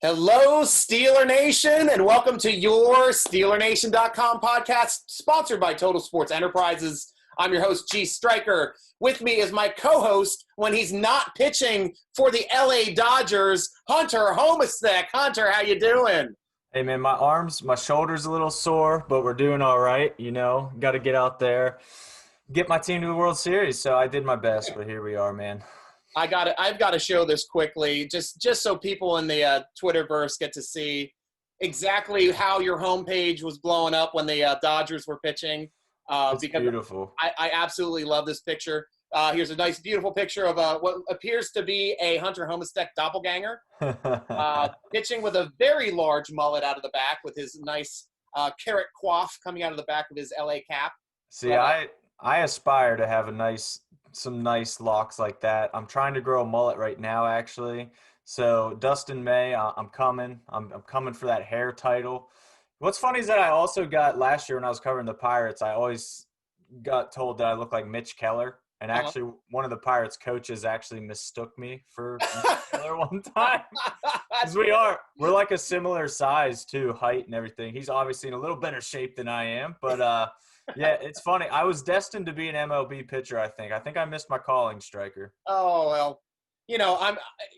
Hello, Steeler Nation, and welcome to your SteelerNation.com podcast, sponsored by Total Sports Enterprises. I'm your host, G.Stryker. With me is my co-host, when he's not pitching for the LA Dodgers, Hunter Homestead. Hunter, how you doing? Hey, man, my shoulder's a little sore, but we're doing all right. Got to get out there, get my team to the World Series. So I did my best, but here we are, man. I've got to show this quickly, just so people in the Twitterverse get to see exactly how your homepage was blowing up when the Dodgers were pitching. It's beautiful. I absolutely love this picture. Here's a nice, beautiful picture of what appears to be a Hunter Homestead doppelganger, pitching with a very large mullet out of the back with his nice carrot coif coming out of the back of his LA cap. See, I aspire to have some nice locks like that. I'm trying to grow a mullet right now, actually. So Dustin May, I'm coming. I'm coming for that hair title. What's funny is that I also got last year when I was covering the Pirates, I always got told that I look like Mitch Keller. And actually, one of the Pirates coaches actually mistook me for Mitch Keller one time. Because we're like a similar size too, height and everything. He's obviously in a little better shape than I am, but yeah, it's funny. I was destined to be an MLB pitcher, I think. I think I missed my calling, Stryker. Oh, well,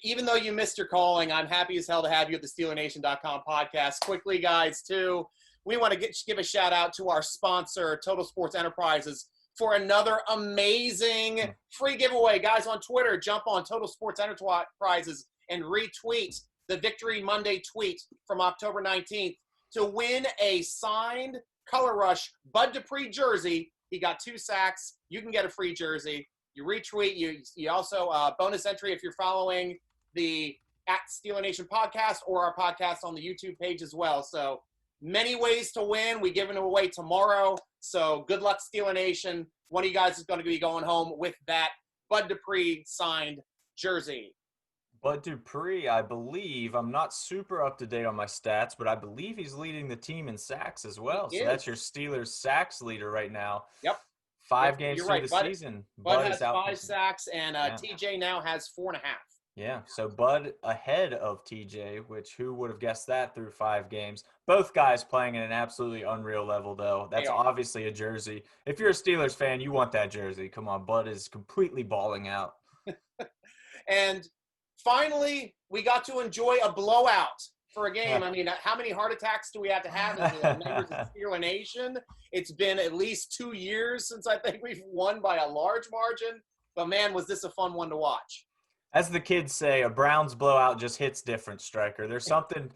even though you missed your calling, I'm happy as hell to have you at the SteelerNation.com podcast. Quickly, guys, too, we want to give a shout-out to our sponsor, Total Sports Enterprises, for another amazing free giveaway. Guys, on Twitter, jump on Total Sports Enterprises and retweet the Victory Monday tweet from October 19th to win a signed Color Rush Bud Dupree jersey. He got 2 sacks. You can get a free jersey. You retweet. You also bonus entry if you're following the @Steeler Nation podcast or our podcast on the YouTube page as well. So many ways to win. We give it away tomorrow. So good luck, Steeler Nation. One of you guys is going to be going home with that Bud Dupree signed jersey. Bud Dupree, I believe, I'm not super up to date on my stats, but I believe he's leading the team in sacks as well. So that's your Steelers sacks leader right now. Yep. 5 games through the season. Bud has 5 sacks, and TJ now has 4.5. Yeah, so Bud ahead of TJ, which who would have guessed that through 5 games. Both guys playing at an absolutely unreal level, though. That's obviously a jersey. If you're a Steelers fan, you want that jersey. Come on, Bud is completely balling out. And finally, we got to enjoy a blowout for a game. I mean, how many heart attacks do we have to have as members of Steeler Nation? It's been at least 2 years since I think we've won by a large margin. But, man, was this a fun one to watch. As the kids say, a Browns blowout just hits different, Stryker. There's something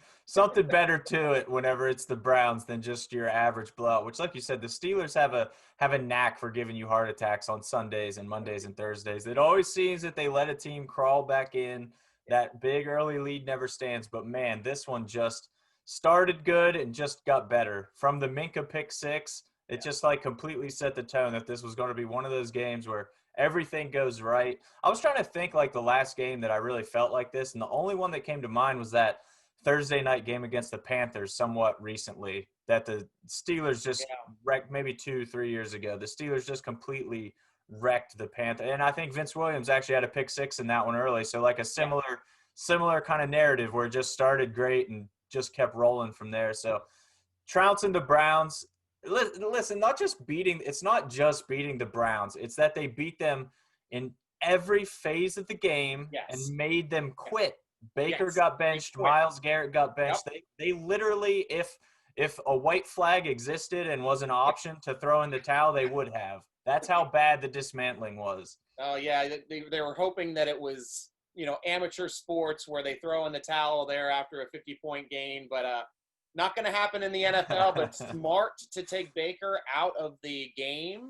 better to it whenever it's the Browns than just your average blowout, which, like you said, the Steelers have a knack for giving you heart attacks on Sundays and Mondays and Thursdays. It always seems that they let a team crawl back in. That big early lead never stands. But, man, this one just started good and just got better. From the Minka pick 6, it just, completely set the tone that this was going to be one of those games where everything goes right. I was trying to think, the last game that I really felt like this, and the only one that came to mind was that Thursday night game against the Panthers somewhat recently that the Steelers just wrecked maybe 2-3 years ago. The Steelers just completely wrecked the Panthers. And I think Vince Williams actually had a pick 6 in that one early. So a similar kind of narrative where it just started great and just kept rolling from there. So trouncing the Browns. Listen, it's not just beating the Browns. It's that they beat them in every phase of the game and made them quit. Baker got benched. Myles Garrett got benched. Yep. They literally, if a white flag existed and was an option to throw in the towel, they would have. That's how bad the dismantling was. Oh, yeah. They were hoping that it was, amateur sports where they throw in the towel there after a 50-point game. But not going to happen in the NFL, but smart to take Baker out of the game.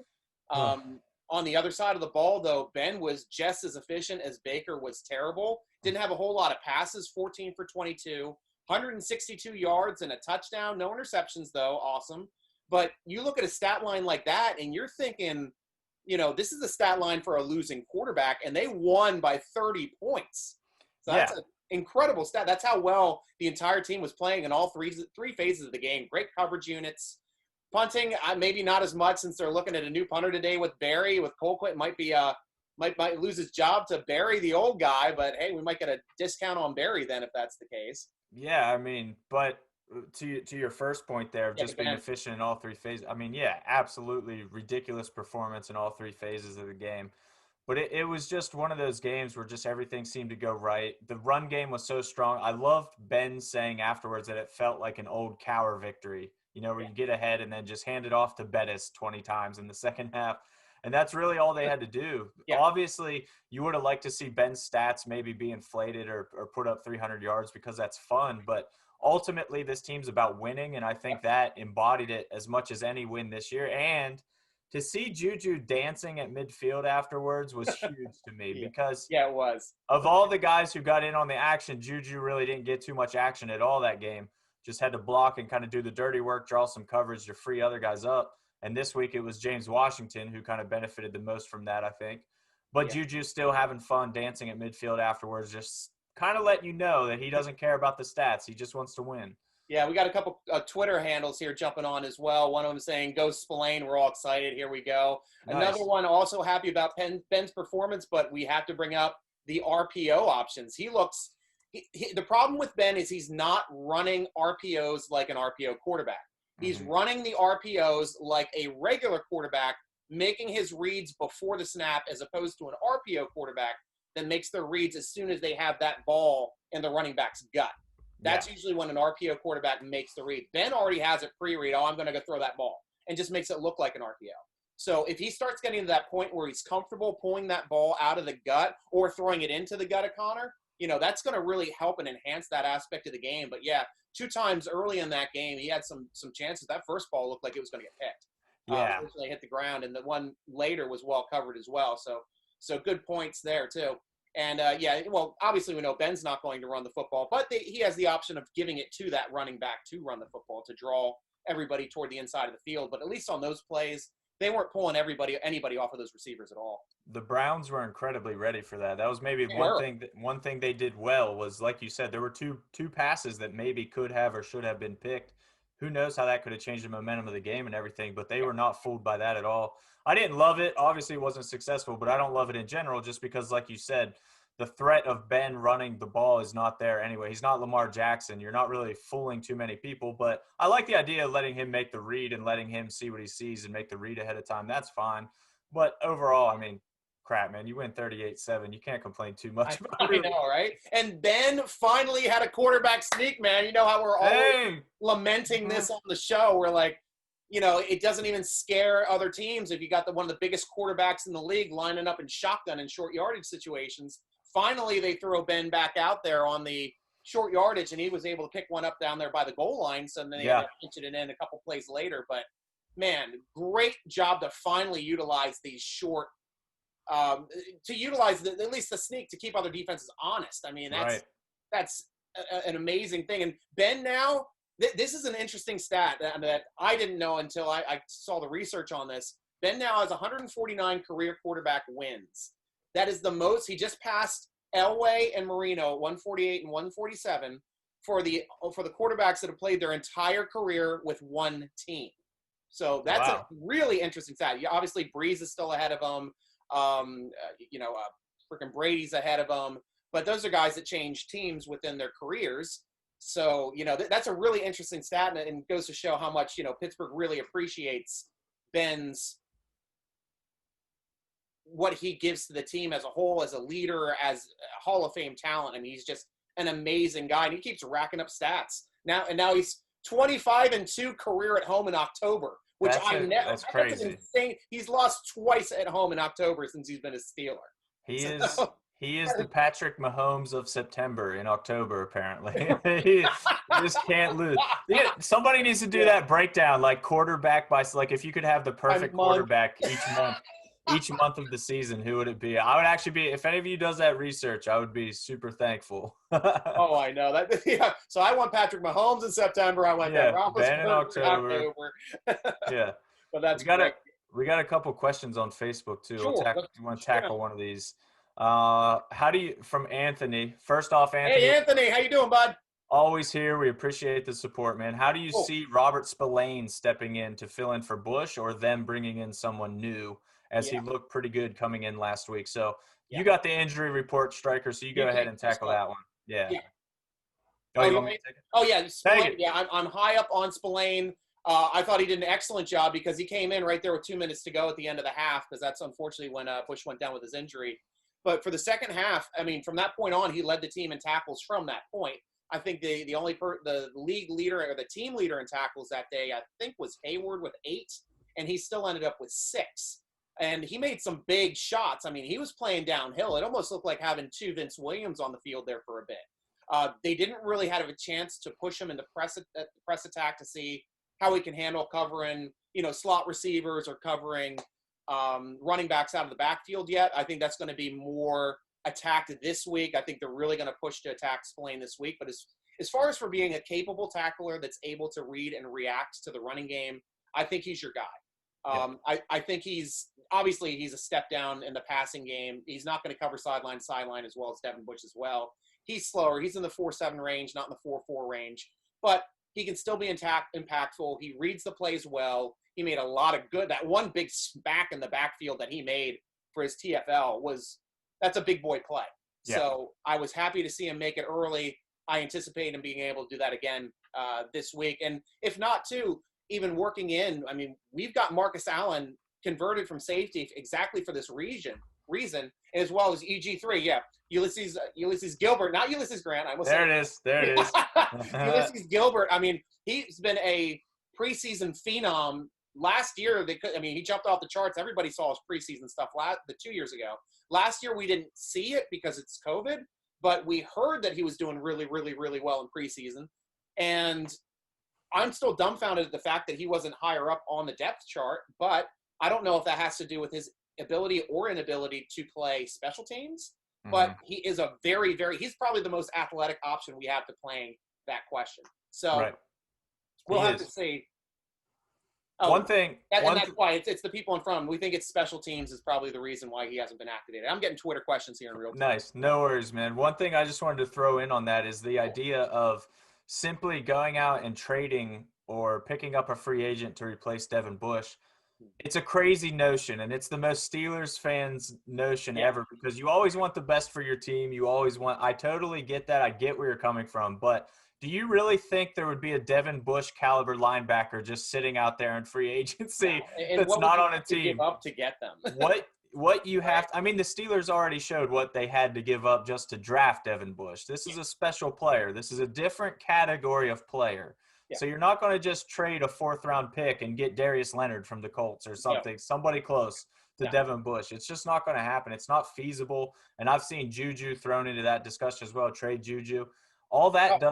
On the other side of the ball, though, Ben was just as efficient as Baker was terrible. Didn't have a whole lot of passes, 14 for 22, 162 yards and a touchdown. No interceptions, though. Awesome. But you look at a stat line like that, and you're thinking, this is a stat line for a losing quarterback, and they won by 30 points. So that's an incredible stat. That's how well the entire team was playing in all three phases of the game. Great coverage units. Punting, maybe not as much since they're looking at a new punter today with Barry. With Colquitt, might lose his job to Barry, the old guy. But, hey, we might get a discount on Barry then if that's the case. Yeah, I mean, but to your first point there of Yeah, just but being Ben, efficient in all three phases, I mean, yeah, absolutely ridiculous performance in all three phases of the game. But it was just one of those games where just everything seemed to go right. The run game was so strong. I loved Ben saying afterwards that it felt like an old Cower victory, where yeah, you get ahead and then just hand it off to Bettis 20 times in the second half. And that's really all they had to do. yeah, Obviously, you would have liked to see Ben's stats maybe be inflated or put up 300 yards because that's fun. But ultimately, this team's about winning. And I think that embodied it as much as any win this year. And to see Juju dancing at midfield afterwards was huge to me yeah, because yeah, it was. of all the guys who got in on the action, Juju really didn't get too much action at all that game. Just had to block and kind of do the dirty work, draw some coverage to free other guys up. And this week it was James Washington who kind of benefited the most from that, I think. But Yeah. Juju's still having fun dancing at midfield afterwards, just kind of letting you know that he doesn't care about the stats. He just wants to win. Yeah, we got a couple Twitter handles here jumping on as well. One of them saying, "Go Spillane." We're all excited. Here we go. Another Nice. one also happy about Ben's performance, but we have to bring up the RPO options. He looks. The problem with Ben is he's not running RPOs like an RPO quarterback. He's Mm-hmm. running the RPOs like a regular quarterback, making his reads before the snap, as opposed to an RPO quarterback that makes their reads as soon as they have that ball in the running back's gut. Yeah. That's usually when an RPO quarterback makes the read. Ben already has it pre-read. Oh, I'm going to go throw that ball, and just makes it look like an RPO. So if he starts getting to that point where he's comfortable pulling that ball out of the gut or throwing it into the gut of Connor, that's going to really help and enhance that aspect of the game. But yeah, 2 times early in that game, he had some chances. That first ball looked like it was going to get picked. Yeah. Unfortunately, hit the ground, and the one later was well covered as well. So good points there too. And yeah, well, obviously we know Ben's not going to run the football, but he has the option of giving it to that running back to run the football, to draw everybody toward the inside of the field. But at least on those plays, they weren't pulling anybody off of those receivers at all. The Browns were incredibly ready for that. That was maybe They were. one thing they did well was, like you said, there were two passes that maybe could have or should have been picked. Who knows how that could have changed the momentum of the game and everything, but they were not fooled by that at all. I didn't love it. Obviously, it wasn't successful, but I don't love it in general just because, like you said, the threat of Ben running the ball is not there anyway. He's not Lamar Jackson. You're not really fooling too many people, but I like the idea of letting him make the read and letting him see what he sees and make the read ahead of time. That's fine. But overall, I mean, crap, man, you win 38-7. You can't complain too much about I it. know, right? And Ben finally had a quarterback sneak, man. You know how we're always lamenting this on the show. We're like, it doesn't even scare other teams if you got one of the biggest quarterbacks in the league lining up in shotgun and short yardage situations. Finally, they throw Ben back out there on the short yardage, and he was able to pick one up down there by the goal line. So then they had to pinch it in a couple plays later. But, man, great job to finally utilize these short to utilize at least the sneak to keep other defenses honest. I mean, that's an amazing thing. And Ben now, this is an interesting stat that I didn't know until I saw the research on this. Ben now has 149 career quarterback wins. That is the most. He just passed Elway and Marino, 148 and 147, for the quarterbacks that have played their entire career with one team. So that's a really interesting stat. Obviously, Breeze is still ahead of him. Freaking Brady's ahead of them, but those are guys that change teams within their careers. So, that's a really interesting stat, and goes to show how much, Pittsburgh really appreciates Ben's, what he gives to the team as a whole, as a leader, as a Hall of Fame talent. I mean, he's just an amazing guy, and he keeps racking up stats. Now he's 25-2 career at home in October, which that's crazy. Insane. He's lost twice at home in October since he's been a Steeler. He is the Patrick Mahomes of September in October, apparently. He just can't lose. Somebody needs to do that breakdown, like quarterback by, like if you could have the perfect quarterback each month of the season, who would it be? I would actually be, if any of you does that research, I would be super thankful. Oh, I know that. Yeah. So I want Patrick Mahomes in September. I want Ben in October. Yeah. But that's we got a couple questions on Facebook too. Sure. You want to tackle one of these? How do you, from Anthony? First off, Anthony. Hey, Anthony, how you doing, bud? Always here. We appreciate the support, man. How do you see Robert Spillane stepping in to fill in for Bush, or them bringing in someone new, as he looked pretty good coming in last week? So you got the injury report, Stryker, so you go ahead and tackle that one. Yeah. Oh, Oh, you yeah. want me to take it? Oh, yeah. Take Spillane. it. Yeah, I'm high up on Spillane. I thought he did an excellent job because he came in right there with 2 minutes to go at the end of the half, because that's unfortunately when Bush went down with his injury. But for the second half, I mean, from that point on, he led the team in tackles from that point. I think the league leader or the team leader in tackles that day, I think, was Hayward with 8, and he still ended up with 6. And he made some big shots. I mean, he was playing downhill. It almost looked like having 2 Vince Williams on the field there for a bit. They didn't really have a chance to push him into press attack to see how he can handle covering, slot receivers or covering running backs out of the backfield yet. I think that's going to be more attacked this week. I think they're really going to push to attack Spillane this week. But as far as for being a capable tackler that's able to read and react to the running game, I think he's your guy. I think he's a step down in the passing game. He's not going to cover sideline as well as Devin Bush as well. He's slower. He's in the 4.7 range, not in the 4.4 range. But he can still be impactful. He reads the plays well. He made a lot of good. That one big smack in the backfield that he made for his TFL that's a big boy play. Yeah. So I was happy to see him make it early. I anticipate him being able to do that again this week. And if not, too, even working in, I mean, we've got Marcus Allen converted from safety exactly for this reason, as well as EG3. Yeah, Ulysses Gilbert, not Ulysses Grant. There it is. Ulysses Gilbert. I mean, he's been a preseason phenom. Last year, he jumped off the charts. Everybody saw his preseason stuff 2 years ago. Last year, we didn't see it because it's COVID, but we heard that he was doing really, really, really well in preseason. And I'm still dumbfounded at the fact that he wasn't higher up on the depth chart, but I don't know if that has to do with his ability or inability to play special teams. But he is a very, very – he's probably the most athletic option we have to playing that question. So we'll have to see. One thing – that's why it's the people in front of him. We think it's special teams is probably the reason why he hasn't been activated. I'm getting Twitter questions here in real time. Nice. No worries, man. One thing I just wanted to throw in on that is the idea of simply going out and trading or picking up a free agent to replace Devin Bush. It's a crazy notion, and it's the most Steelers fans notion ever, because you always want the best for your team. You always want – I totally get that. I get where you're coming from. But do you really think there would be a Devin Bush caliber linebacker just sitting out there in free agency that's not on a team? Give up to get them. What you have – I mean, the Steelers already showed what they had to give up just to draft Devin Bush. This is a special player. This is a different category of player. Yeah. So you're not going to just trade a 4th-round pick and get Darius Leonard from the Colts or something, somebody close to Devin Bush. It's just not going to happen. It's not feasible. And I've seen Juju thrown into that discussion as well, trade Juju. All that does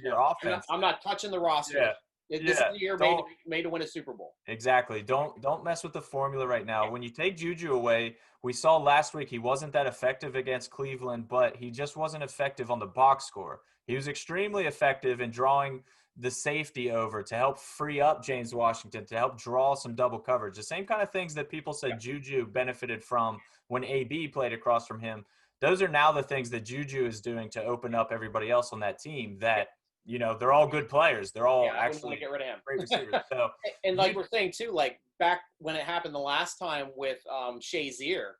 your offense. I'm not touching the roster. This is the year made to win a Super Bowl. Exactly. Don't mess with the formula right now. Yeah. When you take Juju away, we saw last week he wasn't that effective against Cleveland, but he just wasn't effective on the box score. He was extremely effective in drawing the safety over to help free up James Washington, to help draw some double coverage. The same kind of things that people said Juju benefited from when AB played across from him. Those are now the things that Juju is doing to open up everybody else on that team that, they're all good players. They're all actually get rid of him. Great receivers. So, and like we're saying too, like back when it happened the last time with Shazier,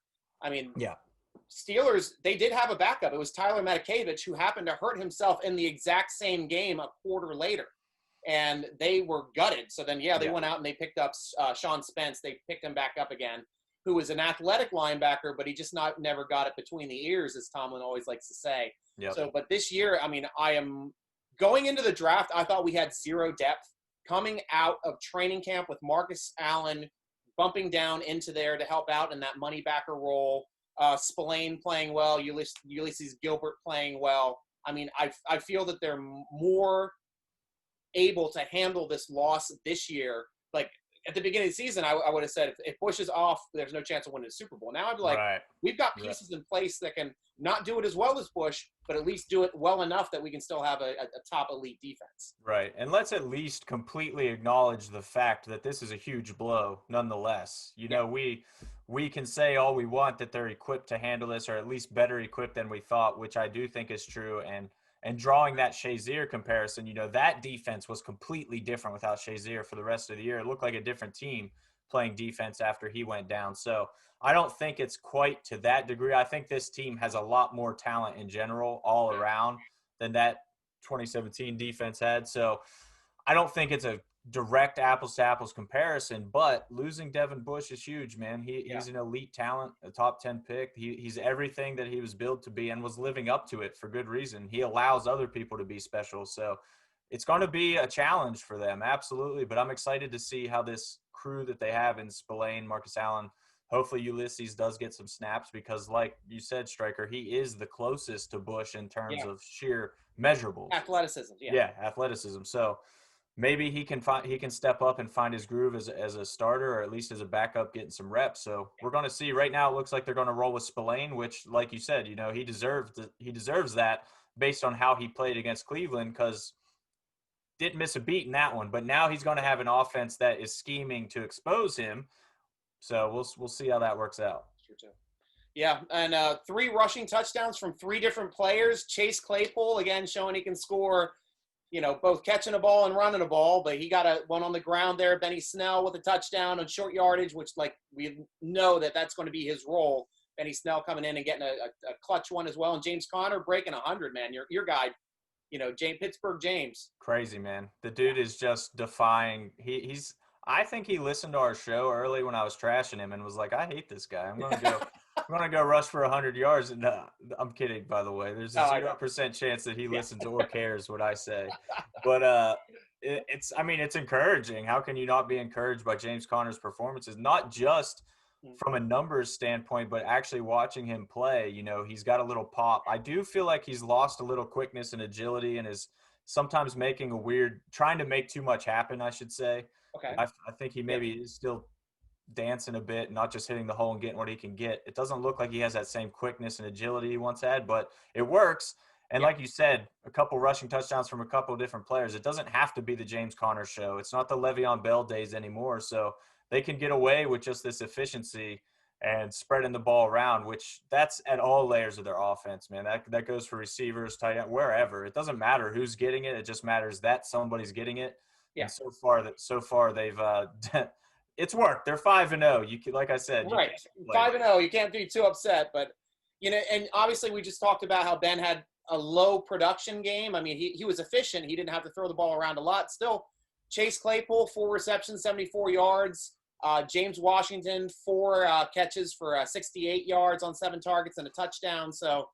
I mean, Steelers, they did have a backup. It was Tyler Matakevich, who happened to hurt himself in the exact same game a quarter later. And they were gutted. So then, they went out and they picked up Sean Spence. They picked him back up again, who was an athletic linebacker, but he just never got it between the ears, as Tomlin always likes to say. Yep. So, but this year, I mean, I am going into the draft, I thought we had zero depth. Coming out of training camp with Marcus Allen bumping down into there to help out in that money backer role, Spillane playing well, Ulysses Gilbert playing well. I mean, I feel that they're more able to handle this loss this year. Like at the beginning of the season, I would have said if Bush is off, there's no chance of winning the Super Bowl. Now I'd be like, we've got pieces in place that can not do it as well as Bush, but at least do it well enough that we can still have a top elite defense. Right. And let's at least completely acknowledge the fact that this is a huge blow nonetheless. We can say all we want that they're equipped to handle this, or at least better equipped than we thought, which I do think is true. And drawing that Shazier comparison, that defense was completely different without Shazier for the rest of the year. It looked like a different team playing defense after he went down. So I don't think it's quite to that degree. I think this team has a lot more talent in general all around than that 2017 defense had. So I don't think it's a direct apples to apples comparison, but losing Devin Bush is huge, man. He's an elite talent, a top 10 pick. He's everything that he was built to be and was living up to it for good reason. He allows other people to be special. So it's going to be a challenge for them, absolutely. But I'm excited to see how this crew that they have in Spillane, Marcus Allen, hopefully Ulysses does get some snaps because, like you said, Stryker, he is the closest to Bush in terms of sheer measurables. Athleticism, athleticism. So maybe he can step up and find his groove as a starter or at least as a backup getting some reps. So we're going to see. Right now it looks like they're going to roll with Spillane, which, like you said, he deserves that based on how he played against Cleveland, because didn't miss a beat in that one. But now he's going to have an offense that is scheming to expose him. So we'll see how that works out. Sure too. Yeah, and 3 rushing touchdowns from 3 different players. Chase Claypool, again, showing he can score, both catching a ball and running a ball, but he got one on the ground there. Benny Snell with a touchdown on short yardage, which, we know that's going to be his role. Benny Snell coming in and getting a clutch one as well. And James Conner breaking 100, man. Your guy, Pittsburgh James. Crazy, man. The dude is just defying. I think he listened to our show early when I was trashing him and was like, I hate this guy. I'm going to go rush for 100 yards. And I'm kidding, by the way. There's a 0% chance that he listens or cares what I say. But it's encouraging. How can you not be encouraged by James Conner's performances? Not just from a numbers standpoint, but actually watching him play. He's got a little pop. I do feel like he's lost a little quickness and agility and is sometimes trying to make too much happen, I should say. Okay. I think he maybe is still dancing a bit, not just hitting the hole and getting what he can get. It doesn't look like he has that same quickness and agility he once had, but it works. And like you said, a couple rushing touchdowns from a couple of different players. It doesn't have to be the James Conner show. It's not the Le'Veon Bell days anymore. So they can get away with just this efficiency and spreading the ball around, which that's at all layers of their offense, man. That goes for receivers, tight end, wherever. It doesn't matter who's getting it. It just matters that somebody's getting it. Yeah. And so far they've it's worked. They're 5-0. Like I said, right. 5-0. You can't be too upset, but and obviously we just talked about how Ben had a low production game. I mean, he was efficient. He didn't have to throw the ball around a lot. Still, Chase Claypool, 4 receptions, 74 yards. James Washington, 4 catches for 68 yards on 7 targets and a touchdown. So,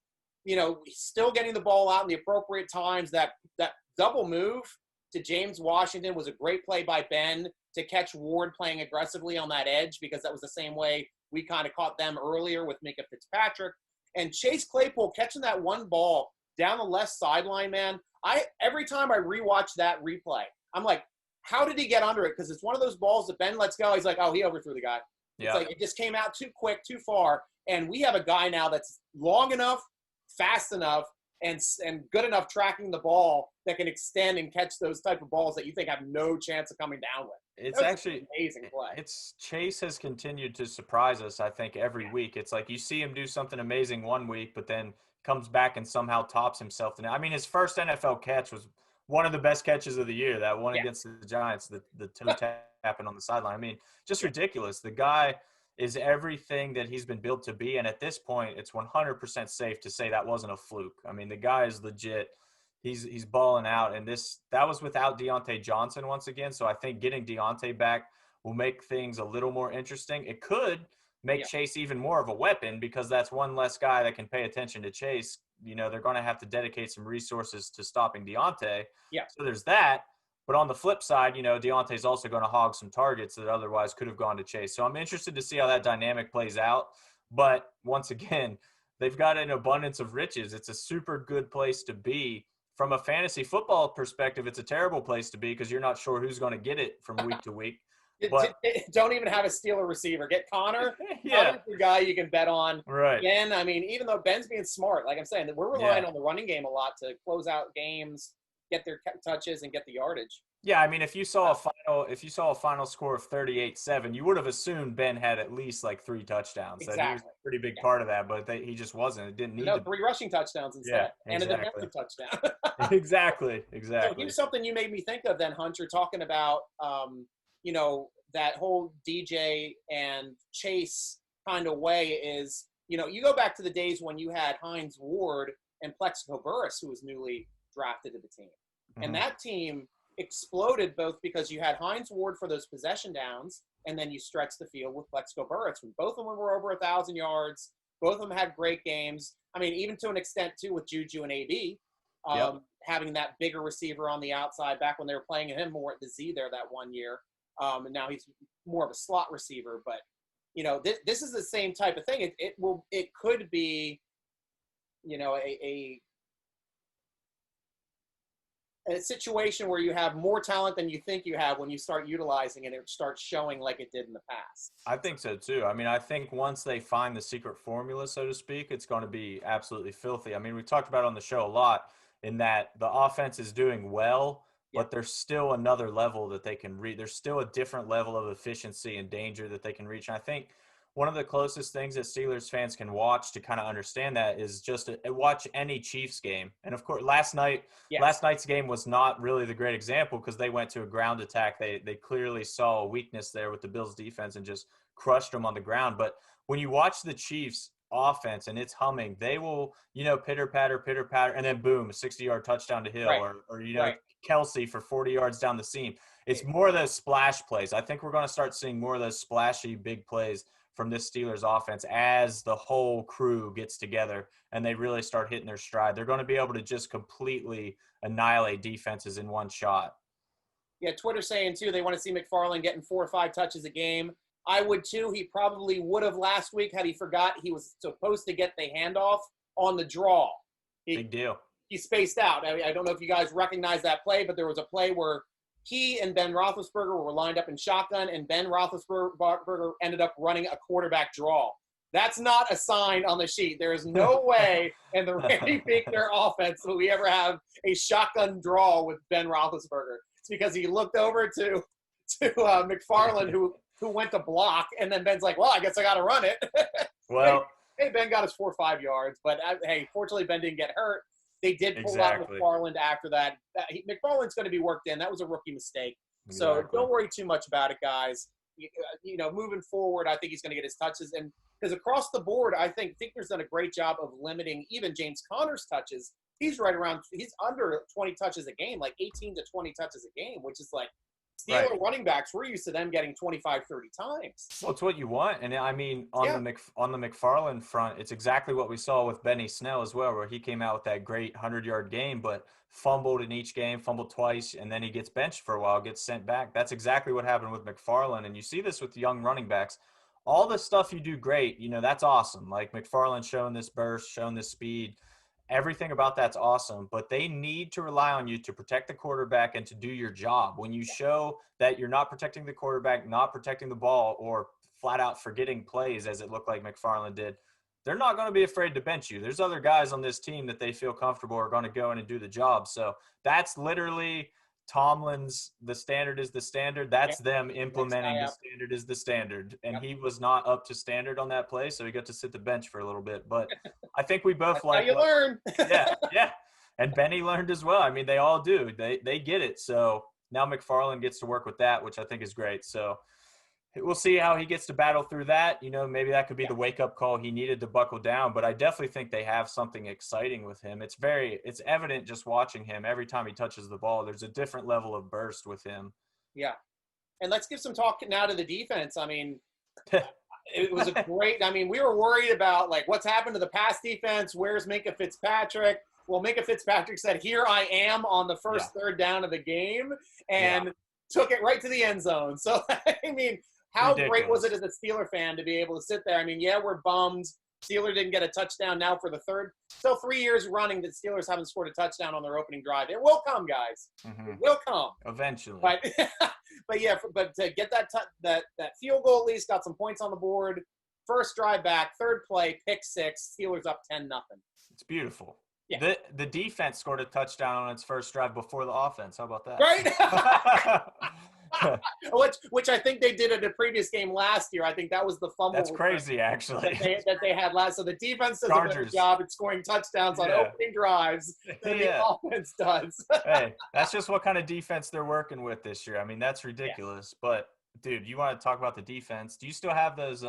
still getting the ball out in the appropriate times. That double move to James Washington was a great play by Ben to catch Ward playing aggressively on that edge, because that was the same way we kind of caught them earlier with Minka Fitzpatrick. And Chase Claypool catching that one ball down the left sideline, man. Every time I rewatch that replay, I'm like, how did he get under it? Because it's one of those balls that Ben lets go. He's like, oh, he overthrew the guy. Yeah. It's like it just came out too quick, too far. And we have a guy now that's long enough, fast enough, and good enough tracking the ball that can extend and catch those type of balls that you think have no chance of coming down with. It's actually an amazing play. Chase has continued to surprise us, I think, every week. It's like you see him do something amazing one week, but then comes back and somehow tops himself. I mean, his first NFL catch was one of the best catches of the year, that one against the Giants, the toe tapping on the sideline. I mean, just ridiculous. The guy is everything that he's been built to be. And at this point, it's 100% safe to say that wasn't a fluke. I mean, the guy is legit. He's balling out. And that was without Deontay Johnson once again. So I think getting Deontay back will make things a little more interesting. It could make Chase even more of a weapon, because that's one less guy that can pay attention to Chase. They're going to have to dedicate some resources to stopping Deontay. Yeah. So there's that. But on the flip side, Deontay's also going to hog some targets that otherwise could have gone to Chase. So I'm interested to see how that dynamic plays out. But once again, they've got an abundance of riches. It's a super good place to be. From a fantasy football perspective, it's a terrible place to be, because you're not sure who's going to get it from week to week. But don't even have a Steeler receiver. Get Connor. Connor's the guy you can bet on. Right. Ben, I mean, even though Ben's being smart, like I'm saying, we're relying on the running game a lot to close out games, get their touches, and get the yardage. Yeah, I mean, if you saw a final score of 38-7, you would have assumed Ben had at least like 3 touchdowns. Exactly. That he was a pretty big part of that, but he just wasn't. It didn't need 3 rushing touchdowns instead, and a defensive touchdown. Exactly. So here's something you made me think of then, Hunter, talking about that whole DJ and Chase kind of way is, you go back to the days when you had Hines Ward and Plexico Burress, who was newly drafted to the team. Mm-hmm. And that team exploded both because you had Hines Ward for those possession downs, and then you stretched the field with Plexico Burress. When both of them were over 1,000 yards, both of them had great games. I mean, even to an extent, too, with Juju and AB, having that bigger receiver on the outside back when they were playing him more at the Z there that one year. And now he's more of a slot receiver. But, you know, this is the same type of thing. It could be, you know, a situation where you have more talent than you think you have when you start utilizing it, it starts showing like it did in the past. I think so too. I mean, I think once they find the secret formula, so to speak, it's going to be absolutely filthy. I mean, we talked about it on the show a lot in that the offense is doing well, but there's still another level that they can reach. There's still a different level of efficiency and danger that they can reach. And I think one of the closest things that Steelers fans can watch to kind of understand that is just watch any Chiefs game. And of course, last night's game was not really the great example because they went to a ground attack. They clearly saw a weakness there with the Bills defense and just crushed them on the ground. But when you watch the Chiefs offense and it's humming, they will, you know, pitter patter, and then boom, a 60-yard touchdown to Hill, or you know, Kelsey for 40 yards down the seam. It's more of those splash plays. I think we're going to start seeing more of those splashy big plays from this Steelers offense as the whole crew gets together and they really start hitting their stride. They're going to be able to just completely annihilate defenses in one shot. Yeah, Twitter's saying, too, they want to see McFarland getting 4 or 5 touches a game. I would, too. He probably would have last week had he forgot he was supposed to get the handoff on the draw. Big deal. He spaced out. I don't know if you guys recognize that play, but there was a play where he and Ben Roethlisberger were lined up in shotgun, and Ben Roethlisberger ended up running a quarterback draw. That's not a sign on the sheet. There is no way in the Randy Fichtner offense will we ever have a shotgun draw with Ben Roethlisberger. It's because he looked over to McFarland, who went to block, and then Ben's like, well, I guess I got to run it. Well, hey, Ben got his 4 or 5 yards, but hey, fortunately Ben didn't get hurt. They did pull out McFarland after that. McFarland's going to be worked in. That was a rookie mistake. So don't worry too much about it, guys. You know, moving forward, I think he's going to get his touches. And because across the board, I think Fichtner's done a great job of limiting even James Conner's touches. He's under 20 touches a game, like 18 to 20 touches a game, which is like Steeler running backs. We're used to them getting 25, 30 times. Well, it's what you want. And I mean, on the McFarland front, it's exactly what we saw with Benny Snell as well, where he came out with that great 100-yard game, but fumbled in each game, fumbled twice, and then he gets benched for a while, gets sent back. That's exactly what happened with McFarland. And you see this with young running backs. All the stuff you do great, you know, that's awesome. Like McFarland showing this burst, showing this speed. Everything about that's awesome, but they need to rely on you to protect the quarterback and to do your job. When you show that you're not protecting the quarterback, not protecting the ball, or flat out forgetting plays, as it looked like McFarland did, they're not going to be afraid to bench you. There's other guys on this team that they feel comfortable are going to go in and do the job. So that's literally Tomlin's "the standard is the standard." That's them implementing the standard is the standard. And he was not up to standard on that play, so he got to sit the bench for a little bit. But I think we both how you learn. Yeah. And Benny learned as well. I mean, they all do. They get it. So now McFarland gets to work with that, which I think is great. So we'll see how he gets to battle through that. You know, maybe that could be the wake-up call he needed to buckle down. But I definitely think they have something exciting with him. It's evident just watching him. Every time he touches the ball, there's a different level of burst with him. Yeah. And let's give some talk now to the defense. I mean, it was a great – I mean, we were worried about, like, what's happened to the pass defense? Where's Minkah Fitzpatrick? Well, Minkah Fitzpatrick said, here I am on the first third down of the game, and took it right to the end zone. So, I mean – how great was it as a Steeler fan to be able to sit there? I mean, yeah, we're bummed. Steeler didn't get a touchdown now for the third. So 3 years running that Steelers haven't scored a touchdown on their opening drive. It will come, guys. Mm-hmm. It will come. Eventually. But to get that field goal at least, got some points on the board. First drive back, third play, pick six, Steelers up 10-0. It's beautiful. Yeah. The defense scored a touchdown on its first drive before the offense. How about that? Right? which I think they did in a previous game last year. I think that was the fumble. That's crazy, actually. That they had last. So the defense does a better job at scoring touchdowns on opening drives than the offense does. Hey, that's just what kind of defense they're working with this year. I mean, that's ridiculous. Yeah. But, dude, you want to talk about the defense. Do you still have those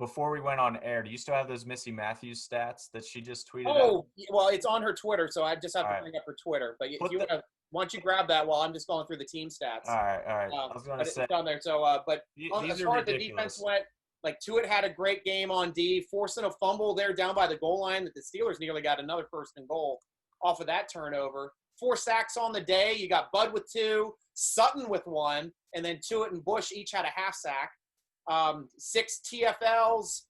before we went on air, do you still have those Missy Matthews stats that she just tweeted out? Oh, well, it's on her Twitter, so I just have All to right. bring up her Twitter. But if Put you the, want to, why don't you grab that while I'm just going through the team all stats. right, all right. I was going to But say, it's on there. So, but these as are far as the defense ridiculous. went, like Tuitt had a great game on D, forcing a fumble there down by the goal line that the Steelers nearly got another first and goal off of that turnover. 4 sacks on the day. You got Bud with 2, Sutton with 1, and then Tuitt and Bush each had a half sack. 6 TFLs.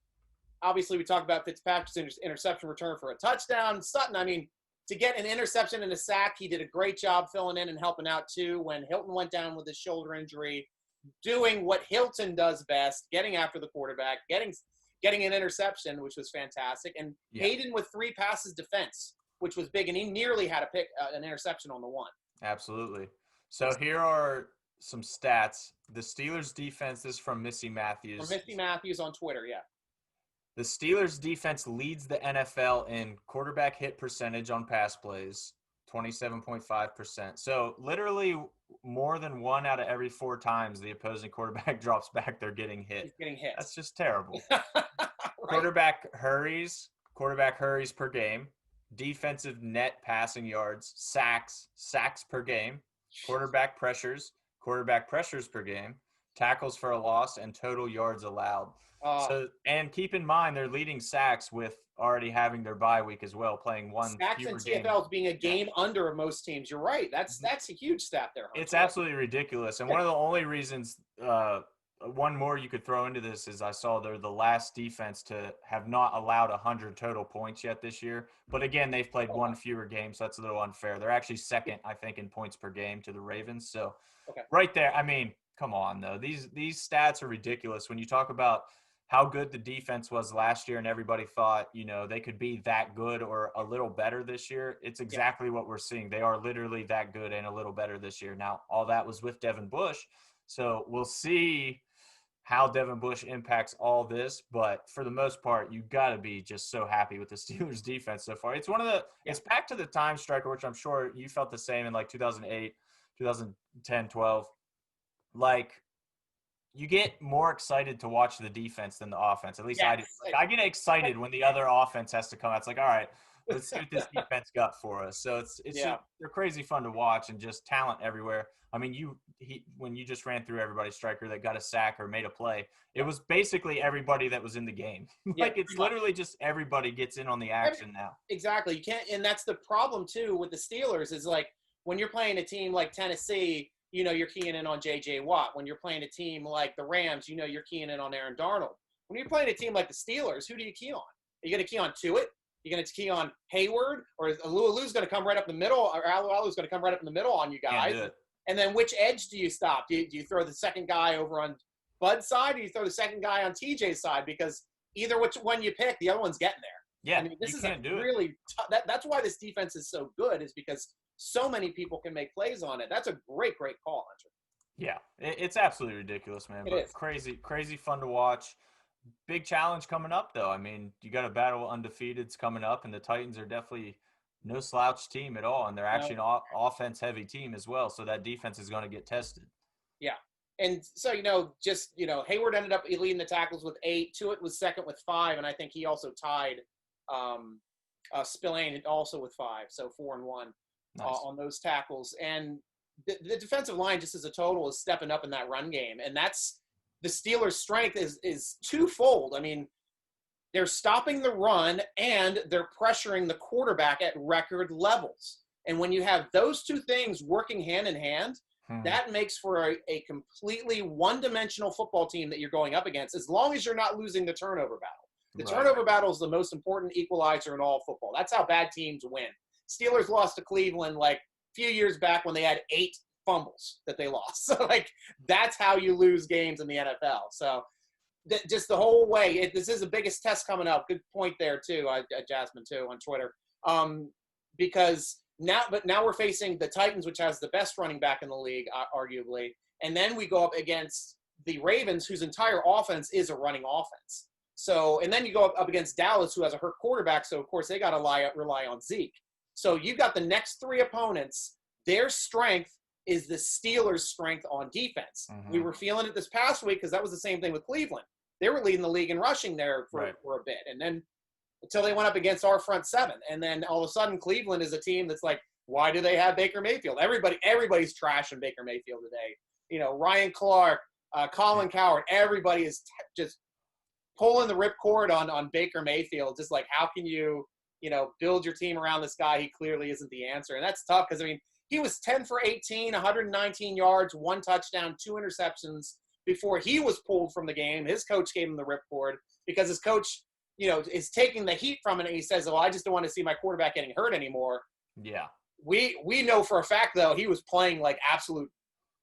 Obviously, we talked about Fitzpatrick's interception return for a touchdown. Sutton, I mean, to get an interception and a sack, he did a great job filling in and helping out, too, when Hilton went down with his shoulder injury, doing what Hilton does best, getting after the quarterback, getting an interception, which was fantastic, and Hayden with 3 passes defense, which was big, and he nearly had an interception on the one. Absolutely. So here are some stats. The Steelers' defense, this is from Missy Matthews. From Missy Matthews on Twitter, yeah. The Steelers' defense leads the NFL in quarterback hit percentage on pass plays, 27.5%. So literally more than 1 out of every 4 times the opposing quarterback drops back, they're getting hit. He's getting hit. That's just terrible. Right. Quarterback hurries per game, defensive net passing yards, sacks per game, quarterback pressures per game, tackles for a loss, and total yards allowed. And keep in mind, they're leading sacks with already having their bye week as well, playing one sacks and TFLs being a game under most teams. You're right. That's a huge stat there. Hunter. It's absolutely ridiculous. And one of the only reasons, one more you could throw into this is I saw they're the last defense to have not allowed 100 total points yet this year. But again, they've played 1 fewer game, so that's a little unfair. They're actually second, I think, in points per game to the Ravens. So right there, I mean, come on, though. These stats are ridiculous. When you talk about how good the defense was last year and everybody thought, they could be that good or a little better this year, it's exactly what we're seeing. They are literally that good and a little better this year. Now, all that was with Devin Bush. So we'll see how Devin Bush impacts all this. But for the most part, you got to be just so happy with the Steelers defense so far. It's it's back to the time, Stryker, which I'm sure you felt the same in like 2008, 2010, 12. Like, you get more excited to watch the defense than the offense. At least I do. Like, I get excited when the other offense has to come out. It's like, all right, let's see what this defense got for us. So it's they're crazy fun to watch and just talent everywhere. I mean, when you just ran through everybody, Stryker, that got a sack or made a play, it was basically everybody that was in the game. It's literally just everybody gets in on the action now. Exactly. You can't, and that's the problem too with the Steelers is like when you're playing a team like Tennessee, you're keying in on J.J. Watt. When you're playing a team like the Rams, you're keying in on Aaron Darnold. When you're playing a team like the Steelers, who do you key on? Are you going to key on Tuitt? You're going to key on Hayward? Or is Alualu's going to come right up the middle? Or Alualu's going to come right up in the middle on you guys? And then which edge do you stop? Do you throw the second guy over on Bud's side, or do you throw the second guy on TJ's side? Because either which one you pick, the other one's getting there. Yeah, I mean, this is really that's why this defense is so good, is because so many people can make plays on it. That's a great call, Hunter. Yeah, it's absolutely ridiculous, man. But crazy fun to watch. Big challenge coming up, though. I mean, you got a battle undefeateds coming up, and the Titans are definitely no slouch team at all, and they're actually an offense-heavy team as well, so that defense is going to get tested. Yeah, and so, Hayward ended up leading the tackles with 8. Tuitt was second with 5, and I think he also tied Spillane also with 5, so 4 and 1 on those tackles. And the defensive line just as a total is stepping up in that run game, and that's the Steelers' strength is twofold. I mean, they're stopping the run and they're pressuring the quarterback at record levels. And when you have those two things working hand in hand, that makes for a completely one-dimensional football team that you're going up against, as long as you're not losing the turnover battle. The turnover battle is the most important equalizer in all football. That's how bad teams win. Steelers lost to Cleveland like a few years back when they had 8 fumbles that they lost. So, that's how you lose games in the NFL. So, just the whole way, this is the biggest test coming up. Good point there too, Jasmine too on Twitter. Because now we're facing the Titans, which has the best running back in the league, arguably, and then we go up against the Ravens, whose entire offense is a running offense. So, and then you go up against Dallas, who has a hurt quarterback. So of course they got to rely on Zeke. So you've got the next 3 opponents. Their strength is the Steelers' strength on defense. We were feeling it this past week because that was the same thing with Cleveland. they were leading the league in rushing there for a bit. And then until they went up against our front seven. And then all of a sudden Cleveland is a team that's like, why do they have Baker Mayfield? Everybody's trashing Baker Mayfield today. You know, Ryan Clark, Colin Coward, everybody is just pulling the ripcord on Baker Mayfield. Just like, how can you, build your team around this guy? He clearly isn't the answer. And that's tough because, I mean, he was 10 for 18, 119 yards, 1 touchdown, 2 interceptions before he was pulled from the game. His coach gave him the ripcord because his coach, is taking the heat from it. And he says, I just don't want to see my quarterback getting hurt anymore. Yeah. We know for a fact, though, he was playing like absolute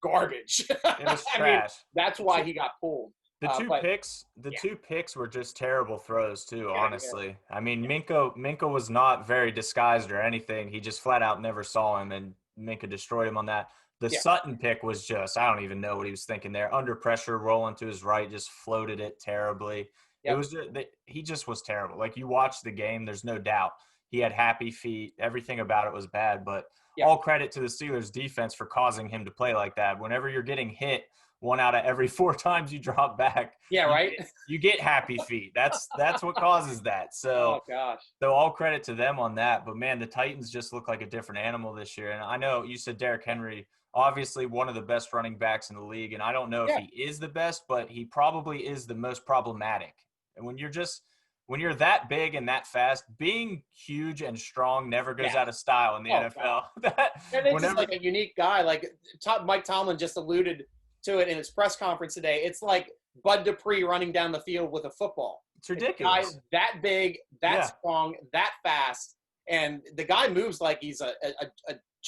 garbage. It was trash. I mean, that's why he got pulled. The two picks were just terrible throws too, honestly. Yeah. I mean, Minka was not very disguised or anything. He just flat out never saw him, and Minka destroyed him on that. The Sutton pick was just, I don't even know what he was thinking there. Under pressure, rolling to his right, just floated it terribly. Yep. It was he just was terrible. Like, you watch the game, there's no doubt. He had happy feet. Everything about it was bad, but all credit to the Steelers defense for causing him to play like that. Whenever you're getting hit 1 out of every 4 times you drop back, you get happy feet. That's what causes that. So, oh gosh. So all credit to them on that. But man, the Titans just look like a different animal this year. And I know you said Derrick Henry, obviously one of the best running backs in the league, and I don't know if he is the best, but he probably is the most problematic. And when you're that big and that fast, being huge and strong never goes out of style in the NFL. And it's just like a unique guy. Like Mike Tomlin just alluded to it in his press conference today. It's like Bud Dupree running down the field with a football. It's ridiculous. It's that big, that strong, that fast, and the guy moves like he's a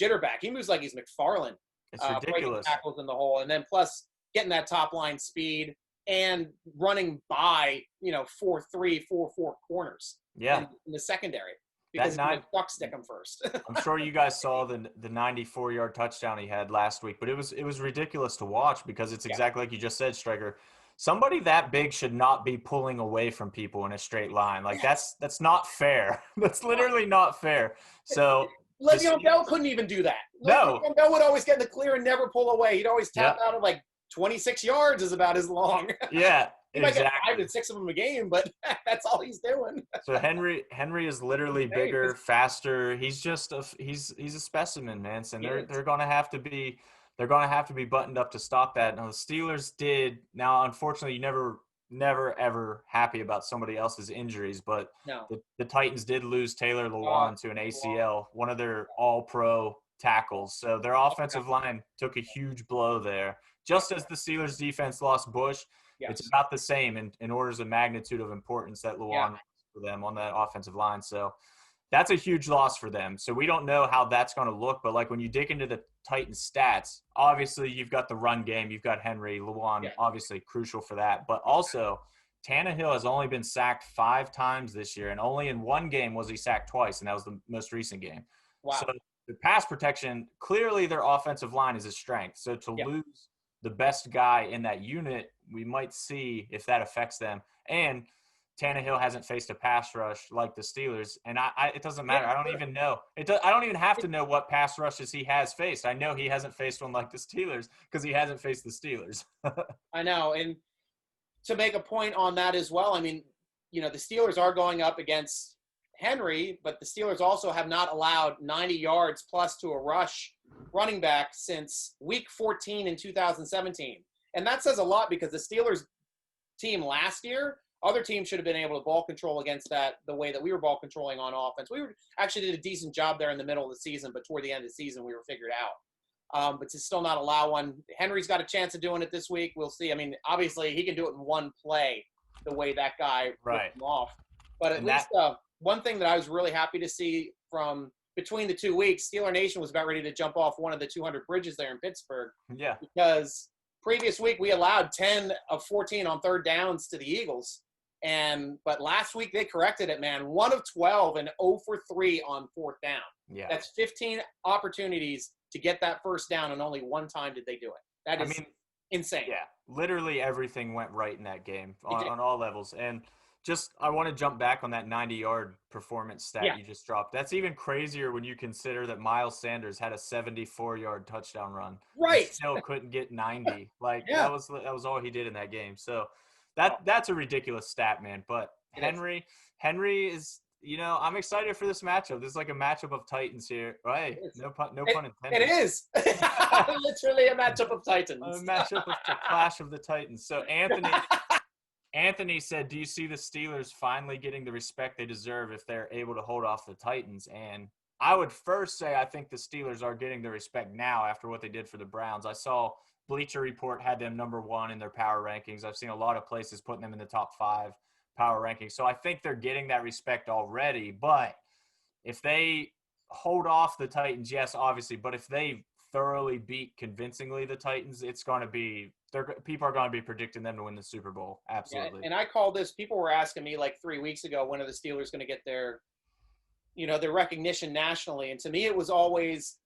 jitterback. He moves like he's McFarland. It's ridiculous. Tackles in the hole, and then plus getting that top line speed and running by 4-3, 4-4 corners. Yeah, in the secondary. Because he's going to stick him first. I'm sure you guys saw the 94-yard touchdown he had last week, but it was ridiculous to watch because it's exactly like you just said, Stryker. Somebody that big should not be pulling away from people in a straight line. Like, that's not fair. That's literally not fair. So Le'Veon Bell couldn't even do that. No. Le'Veon Bell would always get in the clear and never pull away. He'd always tap out of like 26 yards is about as long. Yeah. He might get 5 to 6 of them a game, but that's all he's doing. So Henry is literally bigger, faster. He's just he's a specimen, man. And they're going to have to be buttoned up to stop that. Now the Steelers did. Now unfortunately, you never ever happy about somebody else's injuries, but the Titans did lose Taylor Lewan to an ACL, one of their all-pro tackles. So their offensive line took a huge blow there. Just as the Steelers defense lost Bush. Yes. It's about the same in orders of magnitude of importance that Lewan for them on that offensive line. So that's a huge loss for them. So we don't know how that's going to look. But, like, when you dig into the Titans stats, obviously you've got the run game. You've got Henry, Lewan, obviously crucial for that. But also Tannehill has only been sacked 5 times this year, and only in 1 game was he sacked twice, and that was the most recent game. Wow. So the pass protection, clearly their offensive line is a strength. So to lose the best guy in that unit, we might see if that affects them. And Tannehill hasn't faced a pass rush like the Steelers, and it doesn't matter. I don't even know. I don't even have to know what pass rushes he has faced. I know he hasn't faced one like the Steelers because he hasn't faced the Steelers. I know, and to make a point on that as well, I mean, the Steelers are going up against Henry, but the Steelers also have not allowed 90 yards plus to a rush running back since week 14 in 2017. And that says a lot because the Steelers team last year, other teams should have been able to ball control against that the way that we were ball controlling on offense. We actually did a decent job there in the middle of the season, but toward the end of the season, we were figured out. But to still not allow one, Henry's got a chance of doing it this week. We'll see. I mean, obviously, he can do it in 1 play the way that guy ripped him off. But at least one thing that I was really happy to see from between the 2 weeks, Steeler Nation was about ready to jump off one of the 200 bridges there in Pittsburgh. Yeah. Because previous week we allowed 10 of 14 on 3rd downs to the Eagles. But last week they corrected it, man. 1 of 12 and 0 for 3 on 4th down. Yeah. That's 15 opportunities to get that first down, and only 1 time did they do it. That is insane. Yeah. Literally everything went right in that game on all levels. And I want to jump back on that 90-yard performance stat you just dropped. That's even crazier when you consider that Miles Sanders had a 74-yard touchdown run. Right. He still couldn't get 90. Like that was all he did in that game. So That's a ridiculous stat, man. But Henry is, I'm excited for this matchup. This is like a matchup of Titans here. Right? No pun intended. It is literally a matchup of Titans. A matchup of the clash of the Titans. So Anthony said, "Do you see the Steelers finally getting the respect they deserve if they're able to hold off the Titans?" And I would first say I think the Steelers are getting the respect now after what they did for the Browns. I saw Bleacher Report had them number 1 in their power rankings. I've seen a lot of places putting them in the top 5 power rankings. So I think they're getting that respect already. But if they hold off the Titans, yes, obviously. But if they thoroughly beat convincingly the Titans, it's going to be people are going to be predicting them to win the Super Bowl. Absolutely. Yeah, and I called this. People were asking me like 3 weeks ago, when are the Steelers going to get their recognition nationally? And to me, it was always,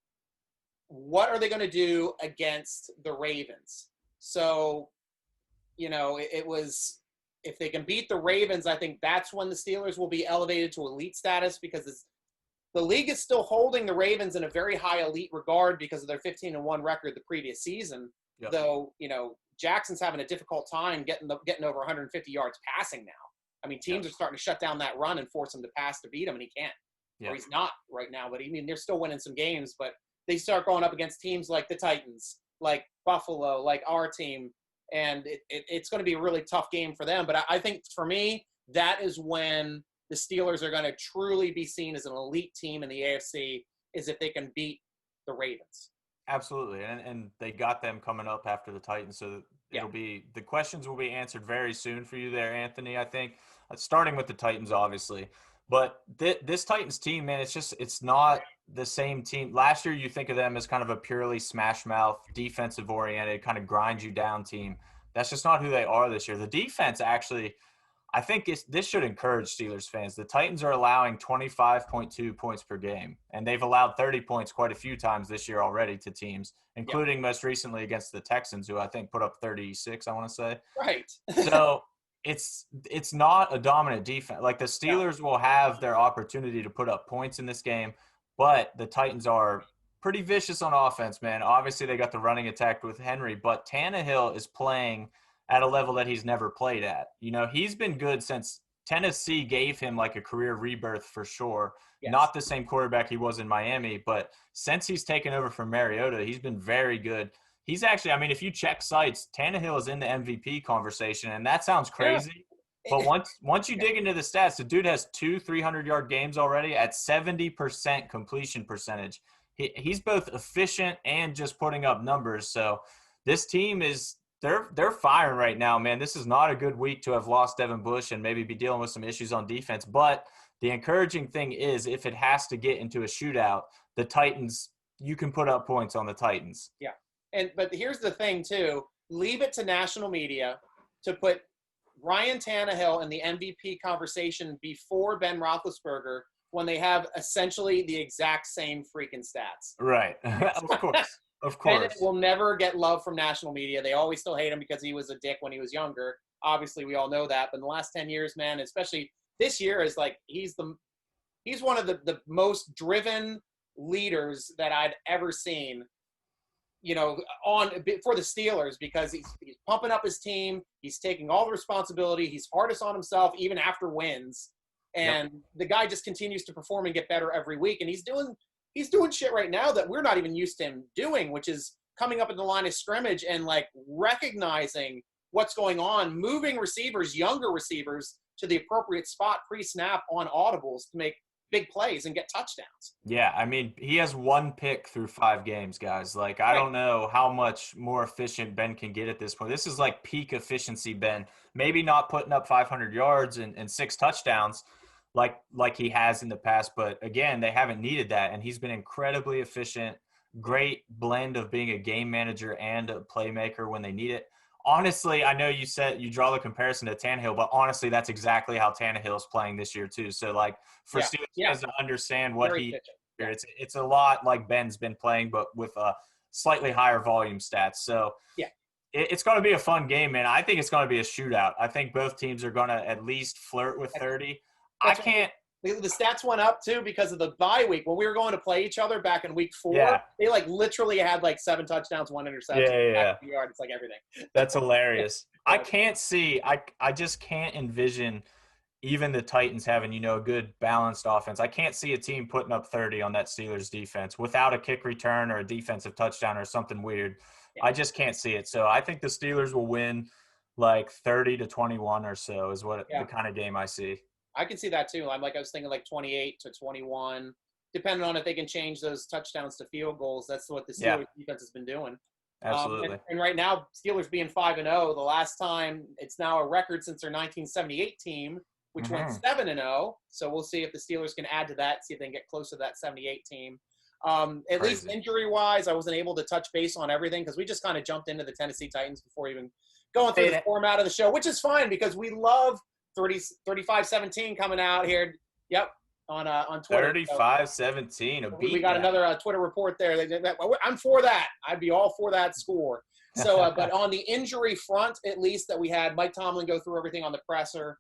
what are they going to do against the Ravens? So, it was, if they can beat the Ravens, I think that's when the Steelers will be elevated to elite status, because the league is still holding the Ravens in a very high elite regard because of their 15-1 record the previous season. Yep. Though, Jackson's having a difficult time getting over 150 yards passing now. I mean, teams are starting to shut down that run and force him to pass to beat him, and he can't. Yep. Or he's not right now. But they're still winning some games. But they start going up against teams like the Titans, like Buffalo, like our team, and it's going to be a really tough game for them. But I think, for me, that is when the Steelers are going to truly be seen as an elite team in the AFC, is if they can beat the Ravens. Absolutely, and they got them coming up after the Titans, so it'll be, the questions will be answered very soon for you there, Anthony. I think starting with the Titans, obviously, but this Titans team, man, it's not the same team. Last year, you think of them as kind of a purely smash mouth, defensive oriented, kind of grind you down team. That's just not who they are this year. The defense actually, I think this should encourage Steelers fans. The Titans are allowing 25.2 points per game, and they've allowed 30 points quite a few times this year already to teams, including most recently against the Texans, who I think put up 36, I want to say. Right. So it's not a dominant defense. Like, the Steelers will have their opportunity to put up points in this game, but the Titans are pretty vicious on offense, man. Obviously, they got the running attack with Henry, but Tannehill is playing at a level that he's never played at. He's been good since Tennessee gave him like a career rebirth for sure. Yes. Not the same quarterback he was in Miami, but since he's taken over from Mariota, he's been very good. He's actually, I mean, if you check sites, Tannehill is in the MVP conversation, and that sounds crazy. Yeah. But once you dig into the stats, the dude has 2 300-yard games already at 70% completion percentage. He's both efficient and just putting up numbers. So this team is – They're firing right now, man. This is not a good week to have lost Devin Bush and maybe be dealing with some issues on defense. But the encouraging thing is, if it has to get into a shootout, the Titans, you can put up points on the Titans. Yeah. But here's the thing, too. Leave it to national media to put Ryan Tannehill in the MVP conversation before Ben Roethlisberger, when they have essentially the exact same freaking stats. Right. Of course. Of course. And will never get love from national media. They always still hate him because he was a dick when he was younger. Obviously, we all know that. But in the last 10 years, man, especially this year, is like he's one of the most driven leaders that I'd ever seen, for the Steelers, because he's pumping up his team. He's taking all the responsibility. He's hardest on himself, even after wins. And the guy just continues to perform and get better every week. And he's doing shit right now that we're not even used to him doing, which is coming up in the line of scrimmage and like recognizing what's going on, moving receivers, younger receivers, to the appropriate spot pre-snap on audibles to make big plays and get touchdowns. Yeah, I mean, he has 1 pick through 5 games, guys. Like, I don't know how much more efficient Ben can get at this point. This is like peak efficiency Ben. Maybe not putting up 500 yards and 6 touchdowns like he has in the past. But again, they haven't needed that. And he's been incredibly efficient, great blend of being a game manager and a playmaker when they need it. Honestly, I know you said you draw the comparison to Tannehill, but honestly, that's exactly how Tannehill is playing this year too. So like for Steelers fans to understand what it's a lot like Ben's been playing, but with a slightly higher volume stats. So it's going to be a fun game, man. I think it's going to be a shootout. I think both teams are going to at least flirt with 30. The stats went up too because of the bye week. When we were going to play each other back in week 4, Yeah. they like literally had like 7 touchdowns, 1 interception. Yeah. Yard. It's like everything. That's hilarious. I can't see. I just can't envision even the Titans having, a good balanced offense. I can't see a team putting up 30 on that Steelers defense without a kick return or a defensive touchdown or something weird. I just can't see it. So I think the Steelers will win like 30-21 or so is what the kind of game I see. I can see that too. I was thinking like 28-21, depending on if they can change those touchdowns to field goals. That's what the Steelers defense has been doing. Absolutely. And right now, Steelers being 5-0, the last time it's now a record since their 1978 team, which went 7-0. So we'll see if the Steelers can add to that, see if they can get close to that 78 team. At least injury-wise, I wasn't able to touch base on everything because we just kind of jumped into the Tennessee Titans before even going through the format of the show, which is fine because we love 35-17 coming out here. Yep, on Twitter. 35-17. We got another Twitter report there. I'm for that. I'd be all for that score. So, but on the injury front, at least that we had Mike Tomlin go through everything on the presser.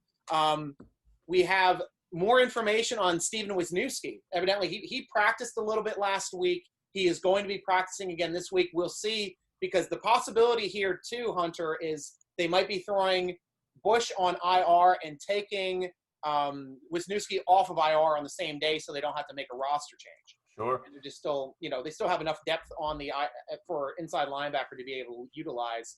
We have more information on Steven Wisniewski. Evidently, he practiced a little bit last week. He is going to be practicing again this week. We'll see, because the possibility here too, Hunter, is they might be throwing Bush on IR and taking Wisniewski off of IR on the same day, so they don't have to make a roster change. Sure. And they're just still, they still have enough depth on for inside linebacker to be able to utilize.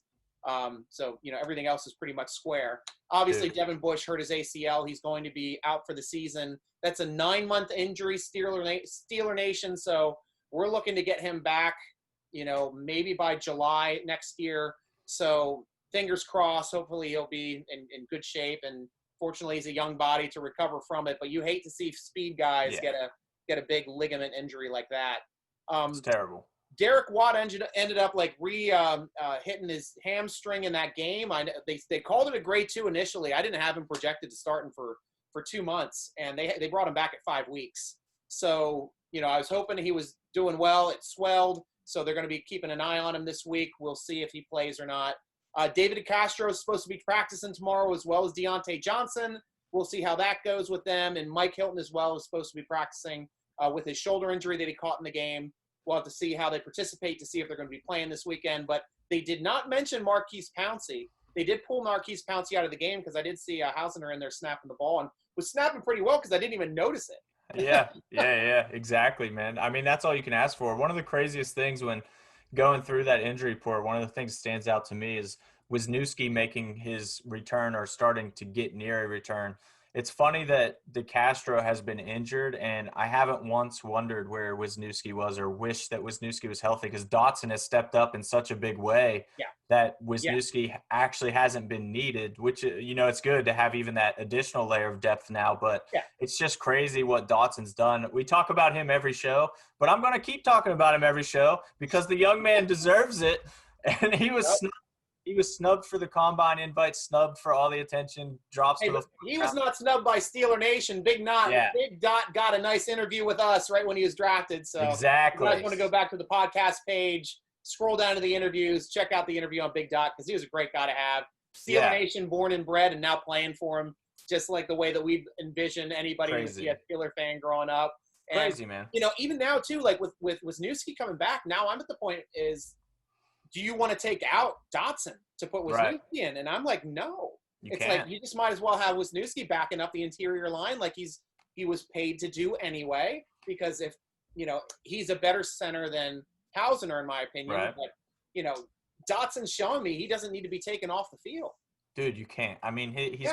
So, everything else is pretty much square. Obviously, Devin Bush hurt his ACL. He's going to be out for the season. That's a 9-month injury, Steeler Nation. So we're looking to get him back, maybe by July next year. So fingers crossed. Hopefully he'll be in good shape. And fortunately, he's a young body to recover from it. But you hate to see speed guys get a big ligament injury like that. It's terrible. Derek Watt ended up hitting his hamstring in that game. They called it a grade 2 initially. I didn't have him projected to starting for 2 months, and they brought him back at 5 weeks. So I was hoping he was doing well. It swelled, so they're going to be keeping an eye on him this week. We'll see if he plays or not. David DeCastro is supposed to be practicing tomorrow, as well as Deontay Johnson. We'll see how that goes with them. And Mike Hilton as well is supposed to be practicing with his shoulder injury that he caught in the game. We'll have to see how they participate to see if they're going to be playing this weekend. But they did not mention Marquise Pouncey. They did pull Marquise Pouncey out of the game because I did see Hausner in there snapping the ball and was snapping pretty well because I didn't even notice it. Yeah, exactly, man. I mean, that's all you can ask for. One of the craziest things when going through that injury report, one of the things that stands out to me is Wisniewski making his return or starting to get near a return. It's funny that DeCastro has been injured, and I haven't once wondered where Wisniewski was or wished that Wisniewski was healthy, because Dotson has stepped up in such a big way that Wisniewski actually hasn't been needed, which, it's good to have even that additional layer of depth now, but it's just crazy what Dotson's done. We talk about him every show, but I'm going to keep talking about him every show because the young man deserves it, and he was He was snubbed for the combine invite, snubbed for all the attention, drops to the – He was not snubbed by Steeler Nation. Big Dot got a nice interview with us right when he was drafted. So exactly. If you guys want to go back to the podcast page, scroll down to the interviews, check out the interview on Big Dot because he was a great guy to have. Steeler Nation, born and bred, and now playing for him, just like the way that we envision anybody who was a Steeler fan growing up. And, crazy, man. Even now, too, like with Wisniewski coming back, now I'm at the point is – do you want to take out Dotson to put Wisniewski in? And I'm like, no. Like you just might as well have Wisniewski backing up the interior line like he was paid to do anyway, because if, he's a better center than Hausner, in my opinion. Right. But, Dotson's showing me he doesn't need to be taken off the field. Dude, you can't. I mean, he's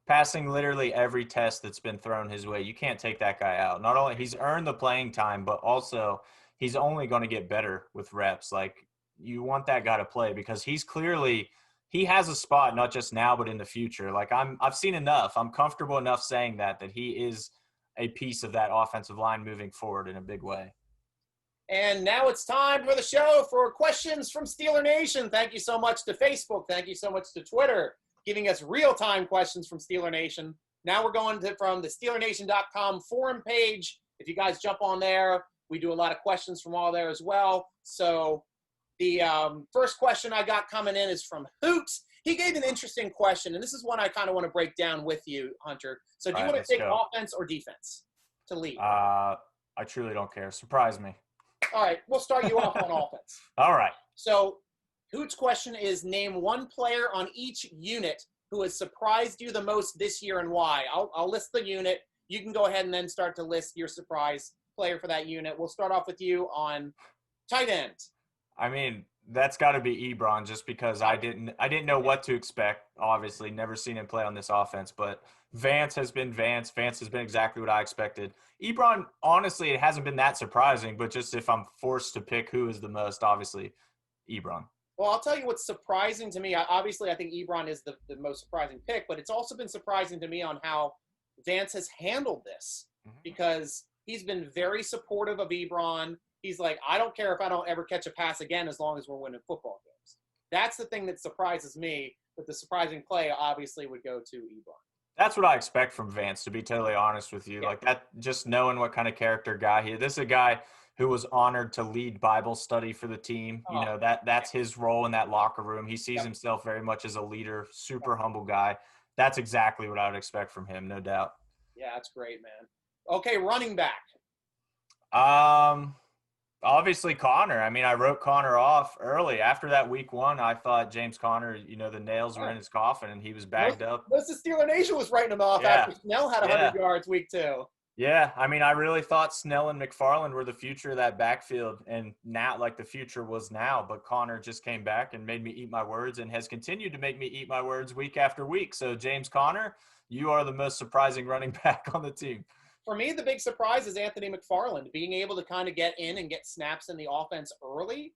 passing literally every test that's been thrown his way. You can't take that guy out. Not only he's earned the playing time, but also – he's only going to get better with reps. Like, you want that guy to play because he has a spot, not just now, but in the future. Like, I've seen enough. I'm comfortable enough saying that he is a piece of that offensive line moving forward in a big way. And now it's time for the show for questions from Steeler Nation. Thank you so much to Facebook. Thank you so much to Twitter, giving us real-time questions from Steeler Nation. Now we're going from the SteelerNation.com forum page. If you guys jump on there, we do a lot of questions from all there as well. So the first question I got coming in is from Hoops. He gave an interesting question, and this is one I kind of want to break down with you, Hunter. So do you All right, want to let's take go. offense or defense to lead? I truly don't care. Surprise me. All right, we'll start you off on offense. All right. So Hoot's question is, name one player on each unit who has surprised you the most this year and why. I'll list the unit. You can go ahead and then start to list your surprise player for that unit. We'll start off with you on tight end. I mean, that's got to be Ebron, just because I didn't know what to expect. Obviously, never seen him play on this offense, but Vance has been Vance. Vance has been exactly what I expected. Ebron, honestly, it hasn't been that surprising, but just if I'm forced to pick who is the most, obviously, Ebron. Well, I'll tell you what's surprising to me. Obviously, I think Ebron is the most surprising pick, but it's also been surprising to me on how Vance has handled this, because he's been very supportive of Ebron. He's like, I don't care if I don't ever catch a pass again as long as we're winning football games. That's the thing that surprises me, but the surprising play obviously would go to Ebron. That's what I expect from Vance, to be totally honest with you. Yeah. Like that, just knowing what kind of character guy he is. This is a guy who was honored to lead Bible study for the team. You know, that's his role in that locker room. He sees himself very much as a leader, super humble guy. That's exactly what I would expect from him, no doubt. Yeah, that's great, man. Okay, running back. Obviously Connor. I mean, I wrote Connor off early. After that week 1, I thought James Conner, the nails were in his coffin and he was bagged up. Most of Steeler Nation was writing him off after Snell had 100 yards week 2. Yeah, I mean, I really thought Snell and McFarland were the future of that backfield, and now, like, the future was now. But Connor just came back and made me eat my words, and has continued to make me eat my words week after week. So, James Conner, you are the most surprising running back on the team. For me, the big surprise is Anthony McFarland. Being able to kind of get in and get snaps in the offense early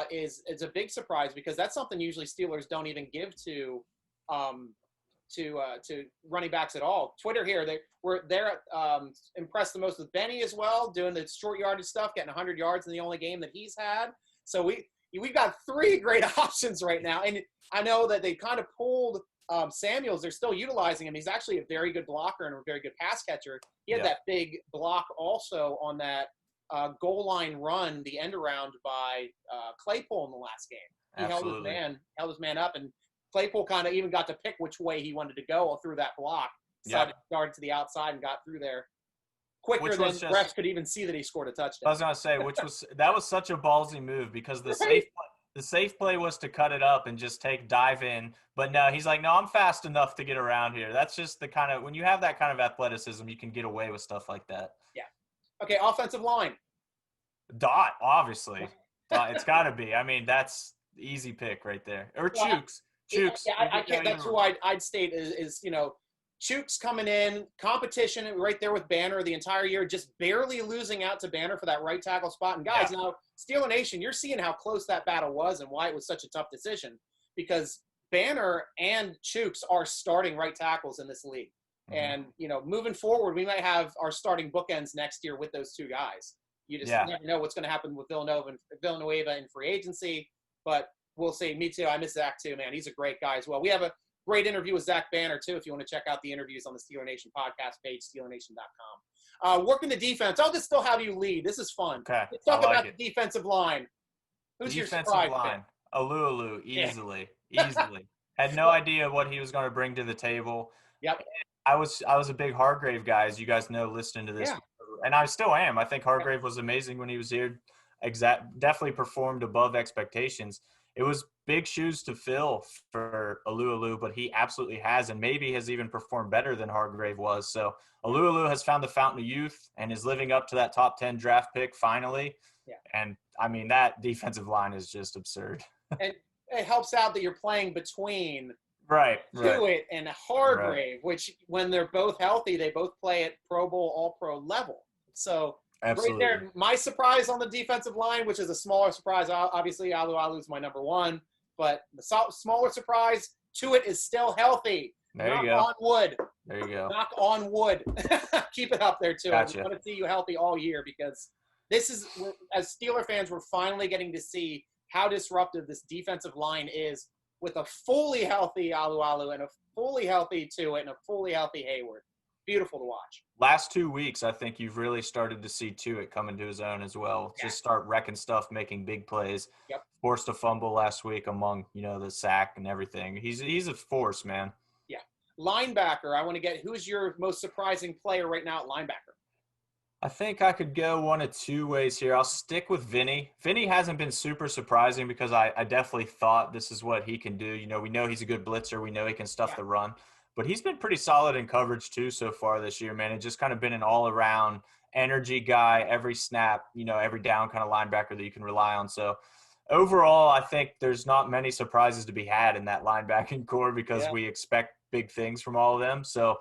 is a big surprise, because that's something usually Steelers don't even give to running backs at all. Twitter here, they're impressed the most with Benny as well, doing the short yardage stuff, getting 100 yards in the only game that he's had. So we've got 3 great options right now, and I know that they kind of pulled Samuels. They're still utilizing him. He's actually a very good blocker and a very good pass catcher. He had that big block also on that goal line run, the end around by Claypool in the last game. He held his man up, and Claypool kind of even got to pick which way he wanted to go through that block. Started to the outside and got through there quicker than the refs could even see that he scored a touchdown. I was going to say, that was such a ballsy move, because the safe play was to cut it up and just dive in. But no, he's like, no, I'm fast enough to get around here. That's just the kind of, when you have that kind of athleticism, you can get away with stuff like that. Yeah. Okay, offensive line. Dot, obviously. It's got to be. I mean, that's the easy pick right there. Or Chooks. Chooks. Yeah, I can't. That's who I'd state is Chooks coming in, competition right there with Banner the entire year, just barely losing out to Banner for that right tackle spot. And guys, now Steeler Nation, you're seeing how close that battle was and why it was such a tough decision, because Banner and Chooks are starting right tackles in this league. And, moving forward, we might have our starting bookends next year with those 2 guys. You just never know what's going to happen with Villanueva in free agency, but we'll see. Me too. I miss Zach too, man. He's a great guy as well. We have a great interview with Zach Banner too, if you want to check out the interviews on the Steeler Nation podcast page, SteelerNation.com. Working the defense. I'll just still have you lead. This is fun. Okay. Let's talk about the defensive line. Who's your surprise line? Alulu, easily. Had no idea what he was going to bring to the table. Yep. I was a big Hargrave guy, as you guys know, listening to this. Yeah. And I still am. I think Hargrave was amazing when he was here. Definitely performed above expectations. It was big shoes to fill for Alulu, but he absolutely has, and maybe has even performed better than Hargrave was. So Alulu has found the fountain of youth and is living up to that top 10 draft pick finally. Yeah. And, I mean, that defensive line is just absurd. And it helps out that you're playing between Hewitt and Hargrave, which when they're both healthy, they both play at Pro Bowl, All-Pro level. So absolutely. Right there, my surprise on the defensive line, which is a smaller surprise, obviously Alualu's my number 1, but the smaller surprise, Tuitt is still healthy. There you go. Knock on wood. There you go. Knock on wood. Keep it up there, too. Gotcha. I want to see you healthy all year, because this is, as Steeler fans, we're finally getting to see how disruptive this defensive line is with a fully healthy Alualu and a fully healthy Tuitt and a fully healthy Hayward. beautiful to watch. Last 2 weeks, I think you've really started to see Tuitt come into his own as well. Yeah. Just start wrecking stuff, making big plays. Yep. Forced a fumble last week among, the sack and everything. He's a force, man. Yeah. Linebacker, I want to get – who's your most surprising player right now at linebacker? I think I could go one of two ways here. I'll stick with Vinny. Vinny hasn't been super surprising because I definitely thought this is what he can do. We know he's a good blitzer. We know he can stuff the run. But he's been pretty solid in coverage too so far this year, man. It's just kind of been an all-around energy guy, every snap, every down kind of linebacker that you can rely on. So overall, I think there's not many surprises to be had in that linebacking core because we expect big things from all of them. So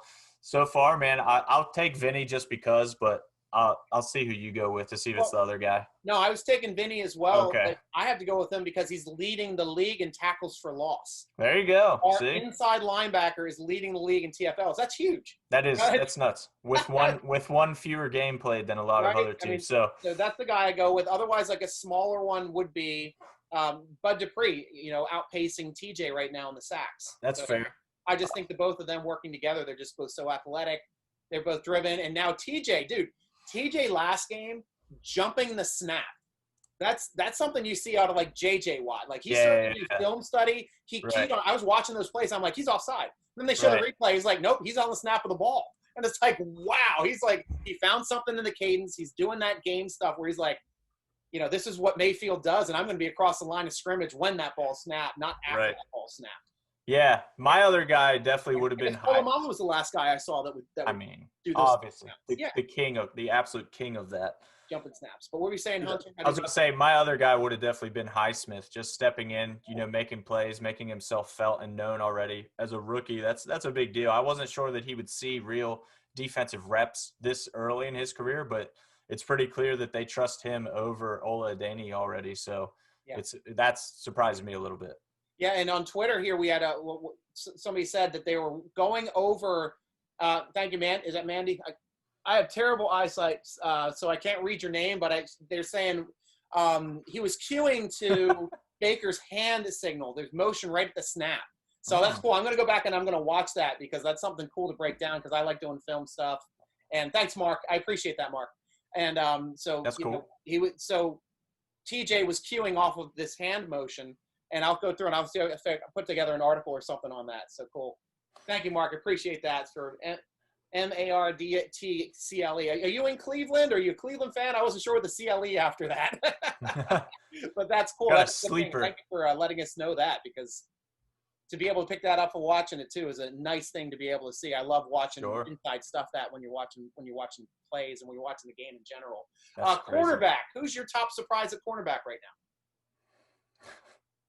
far, man, I'll take Vinny just because, but I'll see who you go with to see if it's the other guy. No, I was taking Vinny as well. Okay. But I have to go with him because he's leading the league in tackles for loss. There you go. Our inside linebacker is leading the league in TFLs. That's huge. That's nuts. With one fewer game played than a lot of other teams. So that's the guy I go with. Otherwise, like a smaller one would be Bud Dupree, outpacing TJ right now in the sacks. That's fair. I just think the both of them working together, they're just both so athletic. They're both driven. And now TJ last game, jumping the snap. That's something you see out of like J.J. Watt. Like he's film study. He keyed on. I was watching those plays. I'm like, he's offside. Then they show the replay. He's like, nope, he's on the snap of the ball. And it's like, wow. He's like, he found something in the cadence. He's doing that game stuff where he's like, this is what Mayfield does, and I'm going to be across the line of scrimmage when that ball snapped, not after that ball snapped. Yeah, my other guy definitely would have been high. Colomano was the last guy I saw that would do this. Obviously, the absolute king of that. Jumping snaps. But what were you saying, Hunter? I was going to say my other guy would have definitely been Highsmith, just stepping in, making plays, making himself felt and known already as a rookie. That's a big deal. I wasn't sure that he would see real defensive reps this early in his career, but it's pretty clear that they trust him over Ola Adeni already. So that's surprised me a little bit. Yeah, and on Twitter here we had somebody said that they were going over. Thank you, man. Is that Mandy? I have terrible eyesight, so I can't read your name. But they're saying he was cueing to Baker's hand signal. There's motion right at the snap, so that's cool. I'm going to go back and I'm going to watch that because that's something cool to break down because I like doing film stuff. And thanks, Mark. I appreciate that, Mark. And so that's cool. TJ was cueing off of this hand motion. And I'll go through and I'll see if I put together an article or something on that. So cool. Thank you, Mark. Appreciate that. For MARDTCLE. Are you in Cleveland? Are you a Cleveland fan? I wasn't sure with the CLE after that. But that's cool. That's sleeper. Thank you for letting us know that because to be able to pick that up and watching it too is a nice thing to be able to see. I love watching inside stuff that when you're watching plays and when you're watching the game in general. Cornerback. Who's your top surprise at cornerback right now?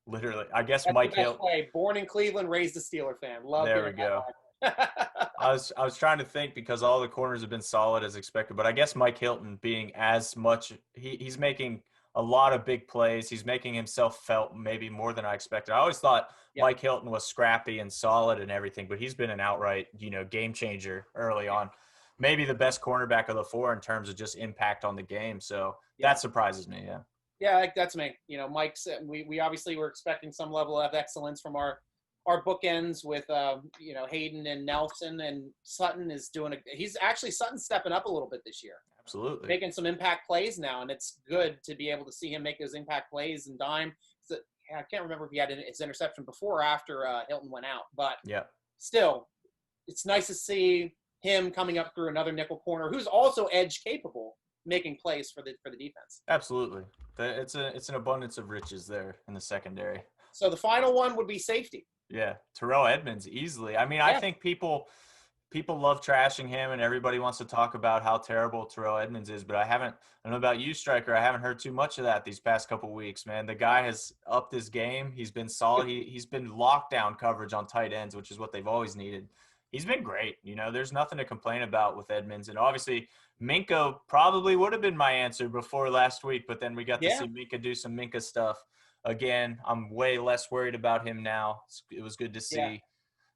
Literally, I guess Mike Hilton. Born in Cleveland, raised a Steeler fan. Love. There we go. I was trying to think because all the corners have been solid as expected, but I guess Mike Hilton being as much he's making a lot of big plays. He's making himself felt maybe more than I expected. I always thought Mike Hilton was scrappy and solid and everything, but he's been an outright game changer early on. Maybe the best cornerback of the four in terms of just impact on the game. So that surprises me. Yeah. Yeah, that's me. Mike's. We obviously were expecting some level of excellence from our bookends with Hayden and Nelson, and Sutton is Sutton's stepping up a little bit this year. Absolutely, making some impact plays now, and it's good to be able to see him make those impact plays and dime. So, I can't remember if he had his interception before or after Hilton went out, but still, it's nice to see him coming up through another nickel corner who's also edge capable, making plays for the defense. Absolutely. It's an abundance of riches there in the secondary. So the final one would be safety. Yeah, Terrell Edmunds easily. I mean, I think people love trashing him and everybody wants to talk about how terrible Terrell Edmunds is, but I don't know about you, Stryker. I haven't heard too much of that these past couple of weeks, man. The guy has upped his game. He's been solid. He's been lockdown coverage on tight ends, which is what they've always needed. He's been great. There's nothing to complain about with Edmunds. And obviously, Minka probably would have been my answer before last week, but then we got to see Minka do some Minka stuff. Again, I'm way less worried about him now. It was good to see. Yeah.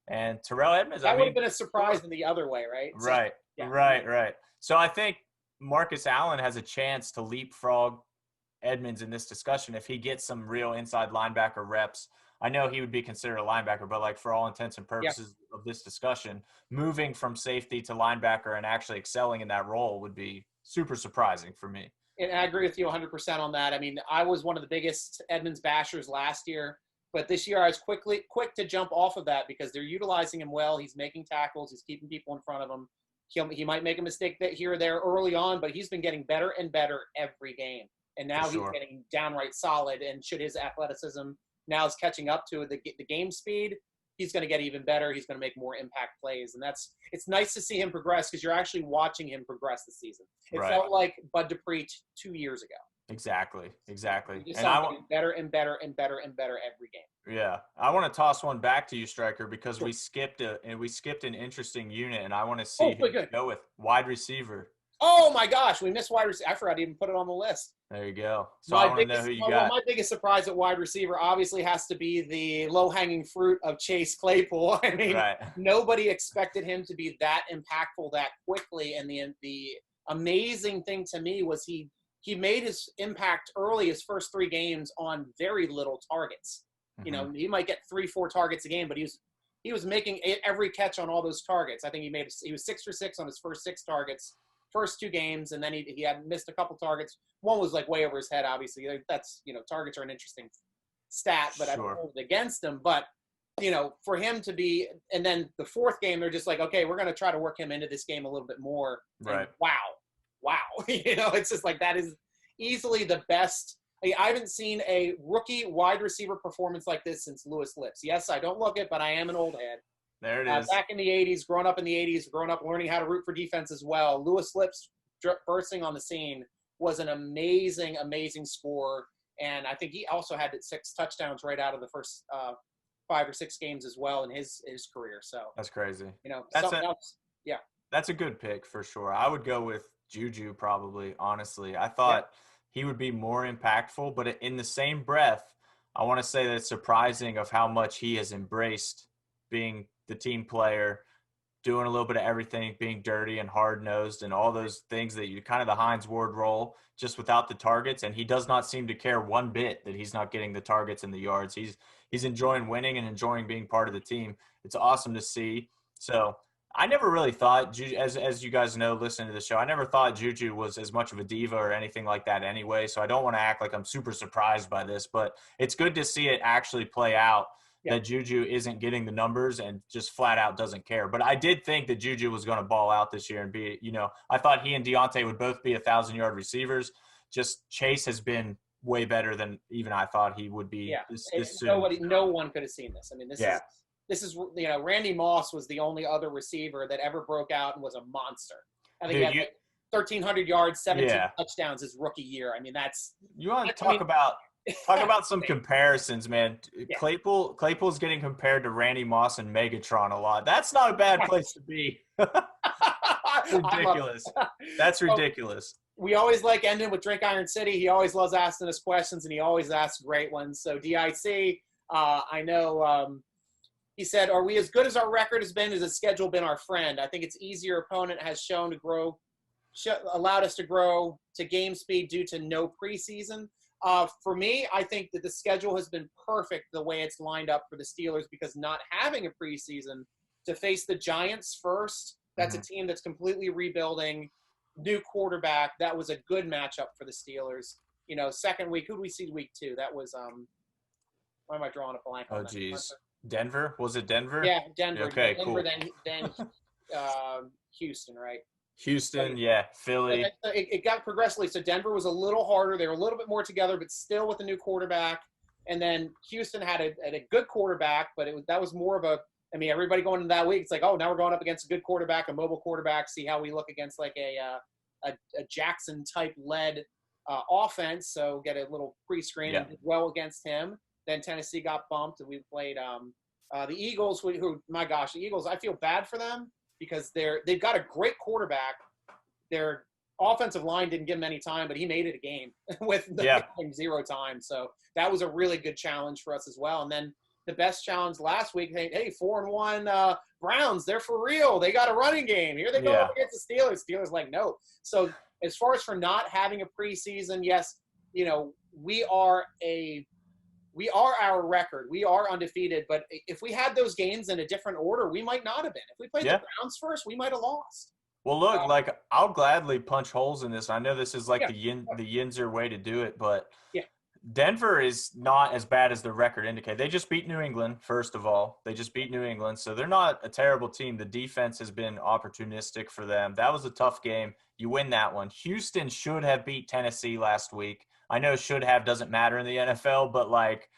And Terrell Edmunds, that would have been a surprise in the other way, right? Right. So I think Marcus Allen has a chance to leapfrog Edmunds in this discussion if he gets some real inside linebacker reps. I know he would be considered a linebacker, but like for all intents and Yeah. purposes of this discussion, moving from safety to linebacker and actually excelling in that role would be super surprising for me. And I agree with you 100% on that. I mean, I was one of the biggest Edmonds bashers last year, but this year I was quick to jump off of that because they're utilizing him well. He's making tackles. He's keeping people in front of him. He might make a mistake here or there early on, but he's been getting better and better every game. And now he's getting downright solid. And should his athleticism now is catching up to the game speed, he's going to get even better. He's going to make more impact plays. And it's nice to see him progress because you're actually watching him progress this season. It felt like Bud Dupree 2 years ago. Exactly. And I want better and better and better and better every game. Yeah, I want to toss one back to you, Stryker, because we skipped an interesting unit, and I want to see who you go with wide receiver. Oh my gosh, we missed wide receiver. I forgot to even put it on the list. There you go. So I want to know who you got. My biggest surprise at wide receiver obviously has to be the low-hanging fruit of Chase Claypool. I mean, nobody expected him to be that impactful that quickly, and the amazing thing to me was he made his impact early, his first 3 games, on very little targets. You know, he might get 3-4 targets a game, but he was making every catch on all those targets. I think he was 6 for 6 on his first 6 targets, first 2 games, and then he had missed a couple targets. One was like way over his head, obviously. That's, targets are an interesting stat, but I don't hold it against him. But, for him to be, and then the 4th game, they're just like, okay, we're going to try to work him into this game a little bit more. Right. And wow. It's just like that is easily the best. I haven't seen a rookie wide receiver performance like this since Lewis Lips. Yes, I don't look it, but I am an old head. There it is. Back in the 80s, growing up learning how to root for defense as well. Lewis Lips bursting on the scene was an amazing, amazing scorer. And I think he also had 6 touchdowns right out of the first 5 or 6 games as well in his career. So that's crazy. Something else. Yeah. That's a good pick for sure. I would go with Juju probably, honestly. I thought he would be more impactful, but in the same breath, I want to say that it's surprising of how much he has embraced being the team player, doing a little bit of everything, being dirty and hard-nosed and all those things that you kind of the Hines Ward role just without the targets. And he does not seem to care one bit that he's not getting the targets and the yards. He's enjoying winning and enjoying being part of the team. It's awesome to see. So I never really thought, as you guys know, listening to the show, I never thought Juju was as much of a diva or anything like that anyway. So I don't want to act like I'm super surprised by this, but it's good to see it actually play out that Juju isn't getting the numbers and just flat out doesn't care. But I did think that Juju was going to ball out this year and be, I thought he and Deontay would both be 1,000-yard receivers. Just Chase has been way better than even I thought he would be. No one could have seen this. I mean, this is Randy Moss was the only other receiver that ever broke out and was a monster. I think he had 1,300 yards, 17 touchdowns his rookie year. I mean, you want to talk about some comparisons, man. Yeah. Claypool's getting compared to Randy Moss and Megatron a lot. That's not a bad place to be. Ridiculous. That's ridiculous. We always like ending with Drink Iron City. He always loves asking us questions, and he always asks great ones. So DIC, I know he said, are we as good as our record has been? Has the schedule been our friend? I think it's easier opponent has shown to grow, allowed us to grow to game speed due to no preseason. For me, I think that the schedule has been perfect the way it's lined up for the Steelers because not having a preseason to face the Giants first, that's a team that's completely rebuilding, new quarterback. That was a good matchup for the Steelers. Second week, who did we see week 2? That was why am I drawing a blank? Oh, geez. Denver? Was it Denver? Yeah, Denver. Okay, Denver, cool. Then Houston, right? Houston, Philly. It got progressively. So Denver was a little harder. They were a little bit more together, but still with a new quarterback. And then Houston had a good quarterback, but that was more of a – I mean, everybody going into that week, it's like, oh, now we're going up against a good quarterback, a mobile quarterback, see how we look against like a Jackson-type led offense. So get a little pre-screen and did well against him. Then Tennessee got bumped, and we played the Eagles, who, my gosh, the Eagles, I feel bad for them because they've got a great quarterback. Their offensive line didn't give him any time, but he made it a game with 0 time. So that was a really good challenge for us as well. And then the best challenge last week, hey, 4-1 Browns, they're for real. They got a running game. Here they go up against the Steelers. Steelers like, no. So as far as for not having a preseason, yes, we are a we are our record. We are undefeated. But if we had those games in a different order, we might not have been. If we played the Browns first, we might have lost. Well, look, like I'll gladly punch holes in this. I know this is like Yeah. the Yinzer way to do it, but Yeah. Denver is not as bad as the record indicates. They just beat New England, first of all. They just beat New England, so they're not a terrible team. The defense has been opportunistic for them. That was a tough game. You win that one. Houston should have beat Tennessee last week. I know should have doesn't matter in the NFL, but like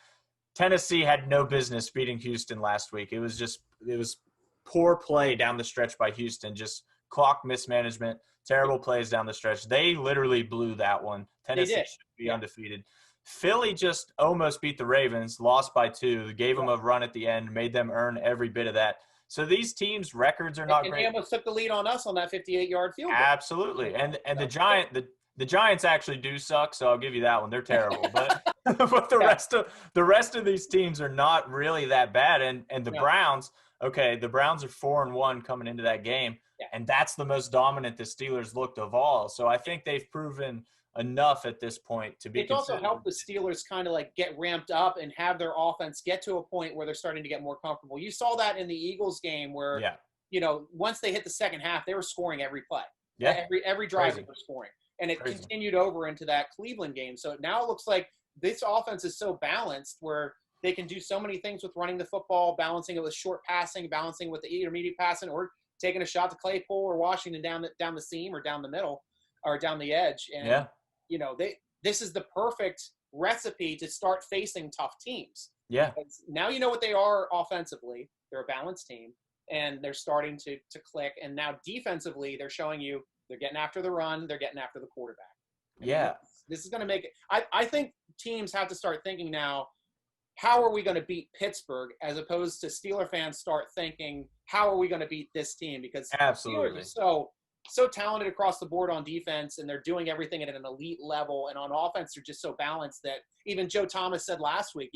Tennessee had no business beating Houston last week. It was poor play down the stretch by Houston, just clock mismanagement, terrible plays down the stretch. They literally blew that one. Tennessee should be undefeated. Philly just almost beat the Ravens, lost by 2, gave them a run at the end, made them earn every bit of that. So these teams' records are not great. They almost took the lead on us on that 58-yard field goal. Absolutely. And the Giants actually do suck, so I'll give you that one. They're terrible. But but the rest of these teams are not really that bad. And the Browns, the Browns are 4-1 coming into that game. Yeah. And that's the most dominant the Steelers looked of all. So I think they've proven enough at this point to be It's also helped the Steelers kind of like get ramped up and have their offense get to a point where they're starting to get more comfortable. You saw that in the Eagles game where, once they hit the second half, they were scoring every play. Yeah. Every drive they were scoring. And it continued over into that Cleveland game. So now it looks like this offense is so balanced where they can do so many things with running the football, balancing it with short passing, balancing with the intermediate passing, or taking a shot to Claypool or Washington down the seam or down the middle or down the edge. And this is the perfect recipe to start facing tough teams. Yeah. Because now you know what they are offensively. They're a balanced team, and they're starting to click. And now defensively, they're showing you they're getting after the run. They're getting after the quarterback. This is going to make it – I think teams have to start thinking now, how are we going to beat Pittsburgh, as opposed to Steeler fans start thinking, how are we going to beat this team? Because absolutely, Steelers are so talented across the board on defense, and they're doing everything at an elite level. And on offense, they're just so balanced that even Joe Thomas said last week,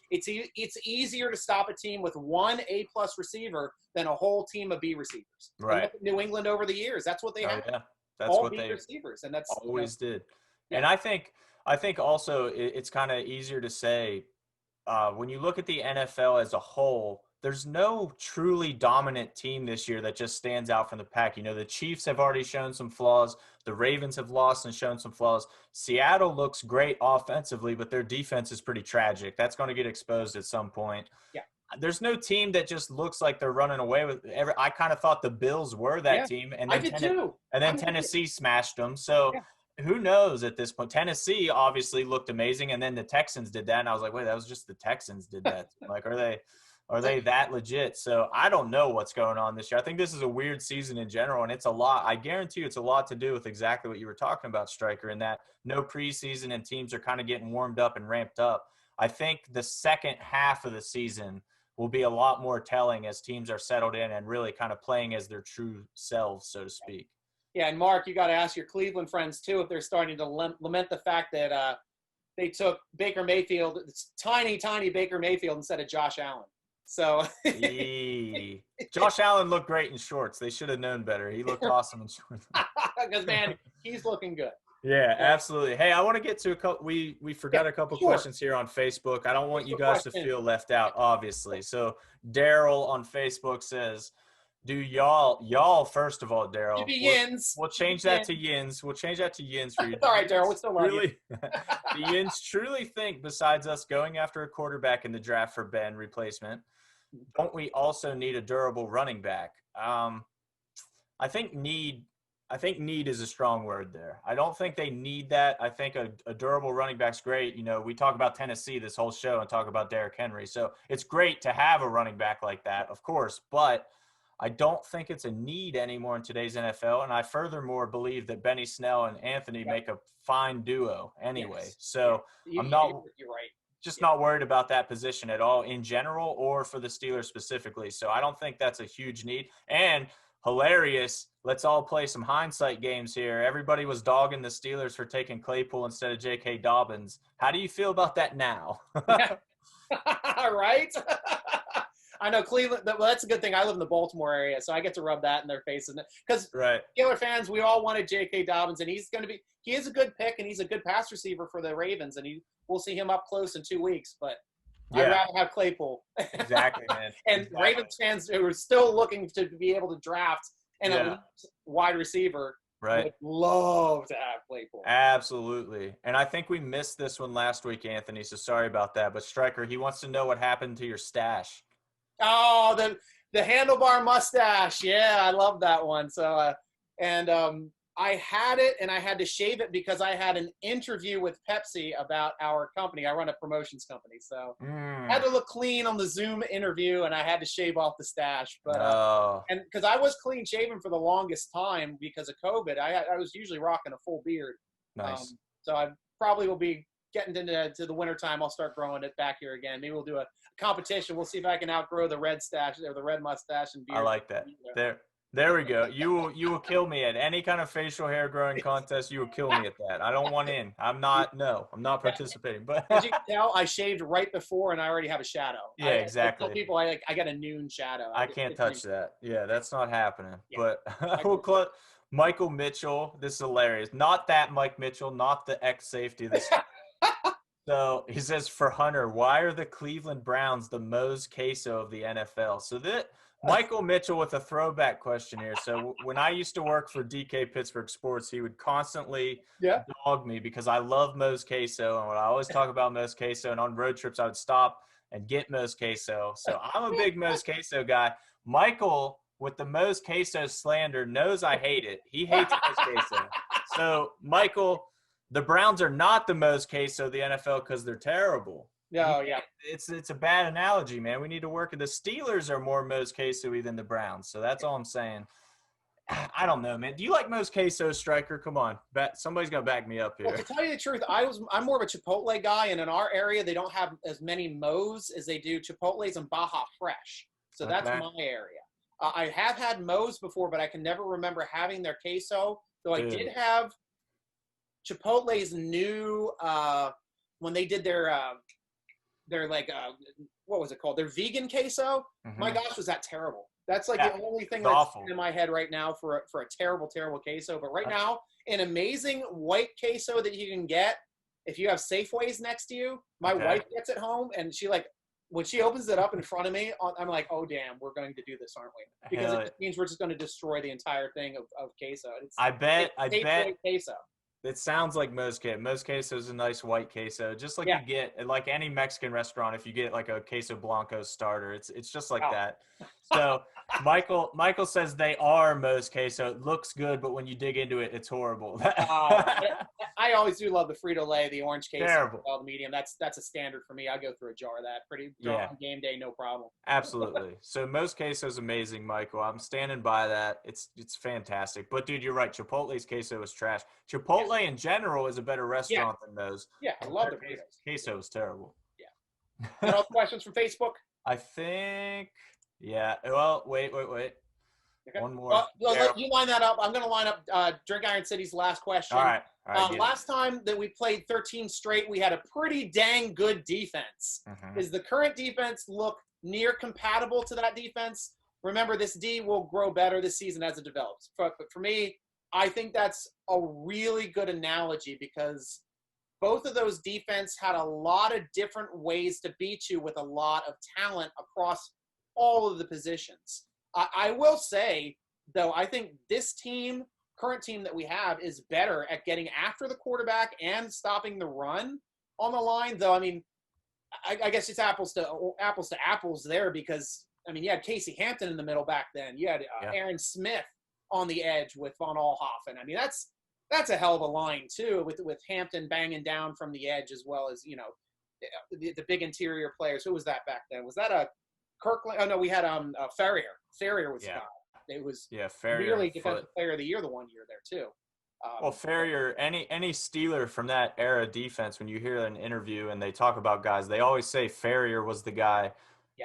it's easier to stop a team with one A-plus receiver than a whole team of B receivers. Right. New England over the years, that's what they have. Yeah. That's all what B they receivers, and that's always did. Yeah. And I think also it's kind of easier to say when you look at the NFL as a whole, there's no truly dominant team this year that just stands out from the pack. The Chiefs have already shown some flaws. The Ravens have lost and shown some flaws. Seattle looks great offensively, but their defense is pretty tragic. That's going to get exposed at some point. Yeah. There's no team that just looks like they're running away with I kind of thought the Bills were that team. And then I did too. And then Tennessee smashed them. So who knows at this point? Tennessee obviously looked amazing, and then the Texans did that. And I was like, wait, that was just the Texans did that. Like, are they that legit? So I don't know what's going on this year. I think this is a weird season in general, and it's a lot. I guarantee you it's a lot to do with exactly what you were talking about, Stryker, in that no preseason and teams are kind of getting warmed up and ramped up. I think the second half of the season will be a lot more telling as teams are settled in and really kind of playing as their true selves, so to speak. Yeah, and Mark, you got to ask your Cleveland friends, too, if they're starting to lament the fact that they took Baker Mayfield, it's tiny Baker Mayfield, instead of Josh Allen. So Josh Allen looked great in shorts. They should have known better. He looked awesome in shorts. Because, man, he's looking good. Yeah, absolutely. Hey, I want to get to a couple. We forgot a couple questions here on Facebook. I don't want you guys to feel left out, obviously. So Daryl on Facebook says, "Do y'all first of all, Daryl? We'll change that to Yins. We'll change that to Yins for you. All right, Daryl. We'll still love you. The Yins truly think, besides us going after a quarterback in the draft for Ben replacement, don't we also need a durable running back? I think need is a strong word there. I don't think they need that. I think a durable running back's great. We talk about Tennessee this whole show and talk about Derrick Henry. So it's great to have a running back like that, of course, but I don't think it's a need anymore in today's NFL. And I furthermore believe that Benny Snell and Anthony make a fine duo anyway. Yes. So I'm not you're right. Just not worried about that position at all in general or for the Steelers specifically. So I don't think that's a huge need. And hilarious. Let's all play some hindsight games here. Everybody was dogging the Steelers for taking Claypool instead of J.K. Dobbins. How do you feel about that now? Right? I know Cleveland. Well, that's a good thing. I live in the Baltimore area, so I get to rub that in their faces. Because Right. Steeler fans, we all wanted J.K. Dobbins, and he is a good pick, and he's a good pass receiver for the Ravens, and we'll see him up close in 2 weeks. But I'd Yeah. rather have Claypool. Exactly, man. And Exactly. Ravens fans who are still looking to be able to draft an Yeah. elite wide receiver Right. would love to have Claypool. Absolutely. And I think we missed this one last week, Anthony, so sorry about that. But Stryker, he wants to know what happened to your stash. Oh, the handlebar mustache. Yeah, I love that one. So, I had it, and I had to shave it because I had an interview with Pepsi about our company. I run a promotions company, so I had to look clean on the Zoom interview, and I had to shave off the stash. But and because I was clean shaven for the longest time because of COVID, I was usually rocking a full beard. Nice. So I probably will be getting into the wintertime. I'll start growing it back here again. Maybe we'll do a competition. We'll see if I can outgrow the red stash or the red mustache and beard. I like that. There we go. You will kill me at any kind of facial hair growing contest. You will kill me at that. I don't want in. I'm not participating. But as you can tell, I shaved right before, and I already have a shadow. Yeah, exactly. I tell people I got a noon shadow. I can't touch that. Yeah, that's not happening. Yeah. But Michael Mitchell, this is hilarious. Not that Mike Mitchell, not the ex-safety. So he says, for Hunter, why are the Cleveland Browns the Moe's Queso of the NFL? So Michael Mitchell with a throwback question here. So when I used to work for DK Pittsburgh Sports, he would constantly dog me because I love Moe's Queso. And when I always talk about Moe's Queso, and on road trips, I would stop and get Moe's Queso. So I'm a big Moe's Queso guy. Michael, with the Moe's Queso slander, knows I hate it. He hates Moe's Queso. So, Michael, the Browns are not the Moe's Queso of the NFL because they're terrible. No, yeah. It's a bad analogy, man. We need to work. The Steelers are more Moe's Queso-y than the Browns, so that's all I'm saying. I don't know, man. Do you like Moe's Queso, Stryker? Come on. Somebody's got to back me up here. Well, to tell you the truth, I'm more of a Chipotle guy, and in our area, they don't have as many Moe's as they do Chipotles and Baja Fresh. So that's my area. I have had Moe's before, but I can never remember having their queso. Though I did have Chipotle's new when they did their what was it called? Their vegan queso. Mm-hmm. My gosh, was that terrible? That's like the only thing that's in my head right now for a terrible, terrible queso. But right now, an amazing white queso that you can get if you have Safeways next to you. My wife gets it home, and when she opens it up in front of me, I'm like, oh, damn, we're going to do this, aren't we? Because it means we're just going to destroy the entire thing of queso. I bet. Queso. It sounds like Moe's Queso. Moe's Queso is a nice white queso, just like you get at like any Mexican restaurant. If you get like a queso blanco starter, it's just like that. So Michael says they are Moe's Queso. It looks good, but when you dig into it, it's horrible. I always do love the Frito-Lay, the orange queso, terrible. The medium. That's a standard for me. I go through a jar of that on game day, no problem. Absolutely. So Moe's Queso is amazing, Michael. I'm standing by that. It's fantastic. But dude, you're right. Chipotle's queso is trash. Chipotle in general is a better restaurant than those. Yeah, I love the burritos. Queso is terrible. Yeah. Any other questions from Facebook? I think. Yeah. Well, wait. Okay. One more. You line that up. I'm going to line up Drink Iron City's last question. All right. Last time that we played 13 straight, we had a pretty dang good defense. Mm-hmm. Does the current defense look near compatible to that defense? Remember, this D will grow better this season as it develops. But for me, I think that's a really good analogy because both of those defense had a lot of different ways to beat you with a lot of talent across all of the positions. I will say, though, I think this current team that we have is better at getting after the quarterback and stopping the run on the line, though. I mean, I guess it's apples to apples there because, I mean, you had Casey Hampton in the middle back then. You had Aaron Smith on the edge with Von Alhoffen. I mean, that's a hell of a line, too, with Hampton banging down from the edge as well as, the big interior players. Who was that back then? Was that a Kirkland? Oh, no, we had Ferrier. Ferrier was the guy. It was Ferrier, really defensive player of the year the one year there, too. Well, Ferrier, any Steeler from that era defense, when you hear an interview and they talk about guys, they always say Ferrier was the guy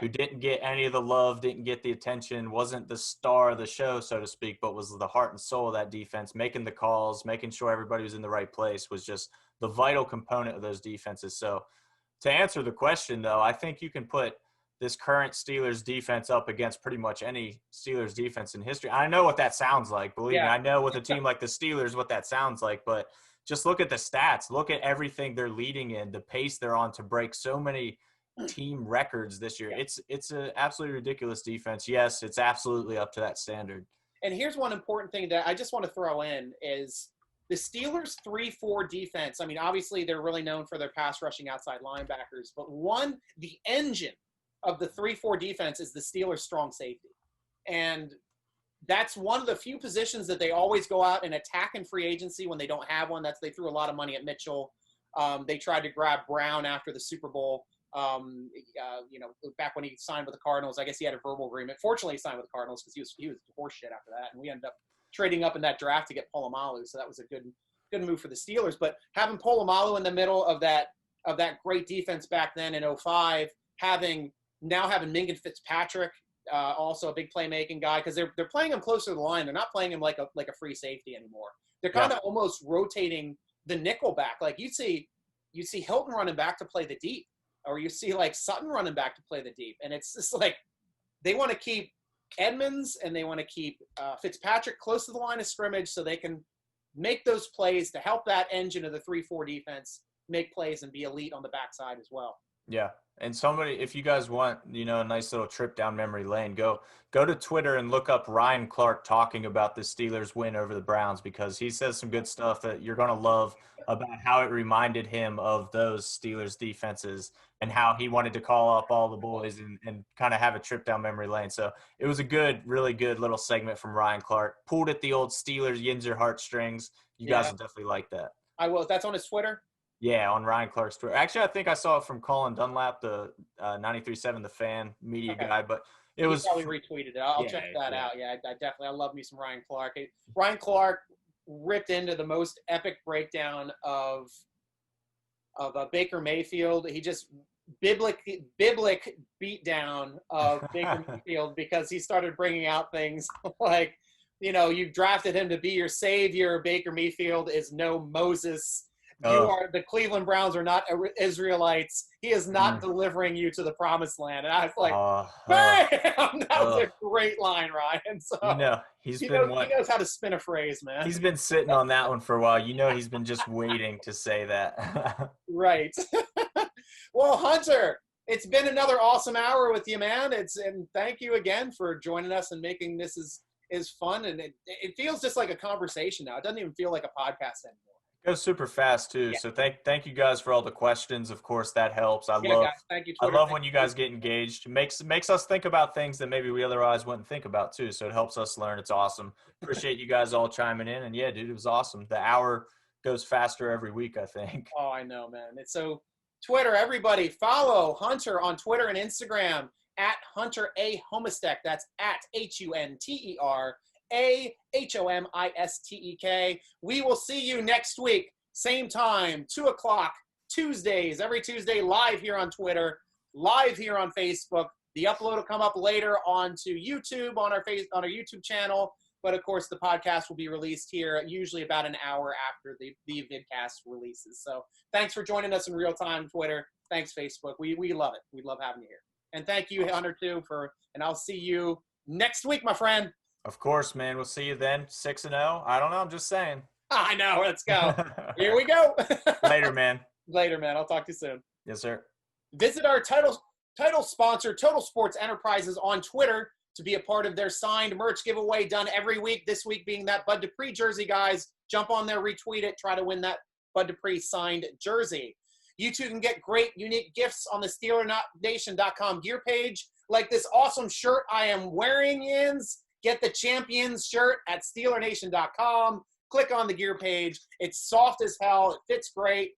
who didn't get any of the love, didn't get the attention, wasn't the star of the show, so to speak, but was the heart and soul of that defense, making the calls, making sure everybody was in the right place, was just the vital component of those defenses. So to answer the question, though, I think you can put this current Steelers defense up against pretty much any Steelers defense in history. I know what that sounds like. Believe me, I know with a team like the Steelers what that sounds like. But just look at the stats. Look at everything they're leading in, the pace they're on to break so many team records this year. Yeah. It's an absolutely ridiculous defense. Yes, it's absolutely up to that standard. And here's one important thing that I just want to throw in is the Steelers' 3-4 defense. I mean, obviously they're really known for their pass rushing outside linebackers, but the engine of the 3-4 defense is the Steelers' strong safety. And that's one of the few positions that they always go out and attack in free agency when they don't have one. They threw a lot of money at Mitchell. They tried to grab Brown after the Super Bowl. Back when he signed with the Cardinals, I guess he had a verbal agreement. Fortunately, he signed with the Cardinals because he was horse shit after that, and we ended up trading up in that draft to get Polamalu. So that was a good move for the Steelers. But having Polamalu in the middle of that great defense back then in 2005, having Mingan Fitzpatrick, also a big playmaking guy, because they're playing him closer to the line. They're not playing him like a free safety anymore. They're kind of almost rotating the nickel back. Like you see Hilton running back to play the deep, or you see like Sutton running back to play the deep, and it's just like they want to keep Edmonds and they want to keep Fitzpatrick close to the line of scrimmage so they can make those plays to help that engine of the 3-4 defense make plays and be elite on the backside as well. Yeah. And somebody, if you guys want, a nice little trip down memory lane, go to Twitter and look up Ryan Clark talking about the Steelers win over the Browns, because he says some good stuff that you're going to love about how it reminded him of those Steelers defenses and how he wanted to call up all the boys and kind of have a trip down memory lane. So it was a really good little segment from Ryan Clark. Pulled at the old Steelers Yinzer heartstrings. You guys will definitely like that. I will. That's on his Twitter? Yeah, on Ryan Clark's Twitter. Actually, I think I saw it from Colin Dunlap, the 93.7 The Fan media guy, but it was probably retweeted it. I'll check that out. Yeah, I love me some Ryan Clark. Ryan Clark ripped into the most epic breakdown of Baker Mayfield. He just biblic beat down of Baker Mayfield because he started bringing out things like, you've drafted him to be your savior. Baker Mayfield is no Moses. The Cleveland Browns are not Israelites. He is not delivering you to the promised land. And I was like, bam! That was a great line, Ryan. So he knows how to spin a phrase, man. He's been sitting on that one for a while. He's been just waiting to say that. Right. Well, Hunter, it's been another awesome hour with you, man. And thank you again for joining us and making this is fun. And it feels just like a conversation now. It doesn't even feel like a podcast anymore. It goes super fast too. Yeah. So thank you guys for all the questions. Of course, that helps. Guys, thank you, Twitter. I love when you guys get engaged. It makes us think about things that maybe we otherwise wouldn't think about too. So it helps us learn. It's awesome. Appreciate you guys all chiming in. And yeah, dude, it was awesome. The hour goes faster every week, I think. Oh, I know, man. It's so Twitter, everybody follow Hunter on Twitter and Instagram at Hunter A. Homistek. That's at HUNTER. AHOMISTEK. We will see you next week, same time, 2:00 Tuesdays, every Tuesday, live here on Twitter, live here on Facebook. The upload will come up later onto YouTube on our YouTube channel, but of course the podcast will be released here usually about an hour after the vidcast releases. So thanks for joining us in real time, Twitter. Thanks, Facebook. We love it. We love having you here. And thank you, Hunter, too, and I'll see you next week, my friend. Of course, man. We'll see you then. 6-0. I don't know. I'm just saying. I know. Let's go. Here we go. Later, man. Later, man. I'll talk to you soon. Yes, sir. Visit our title sponsor, Total Sports Enterprises, on Twitter to be a part of their signed merch giveaway done every week. This week being that Bud Dupree jersey, guys. Jump on there, retweet it, try to win that Bud Dupree signed jersey. You too can get great, unique gifts on the SteelerNation.com gear page, like this awesome shirt I am wearing, Yins. Get the Champions shirt at SteelerNation.com. Click on the gear page. It's soft as hell. It fits great.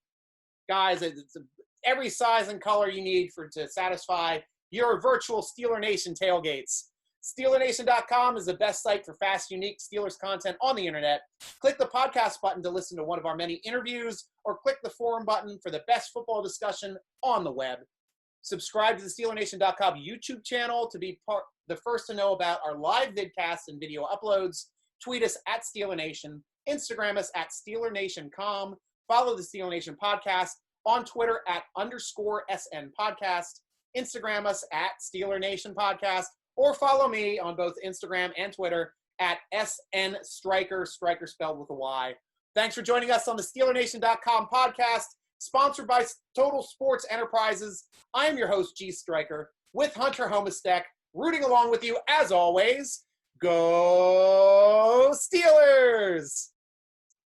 Guys, it's every size and color you need to satisfy your virtual Steeler Nation tailgates. SteelerNation.com is the best site for fast, unique Steelers content on the internet. Click the podcast button to listen to one of our many interviews, or click the forum button for the best football discussion on the web. Subscribe to the SteelerNation.com YouTube channel to be the first to know about our live vidcasts and video uploads. Tweet us at SteelerNation. Instagram us at SteelerNation.com. Follow the Steeler Nation podcast on Twitter at _SN Podcast. Instagram us at Steeler Nation Podcast, or follow me on both Instagram and Twitter at SN_Striker, Striker spelled with a Y. Thanks for joining us on the SteelerNation.com podcast, sponsored by Total Sports Enterprises. I am your host, G.Stryker, with Hunter Homesteck, rooting along with you, as always. Go Steelers!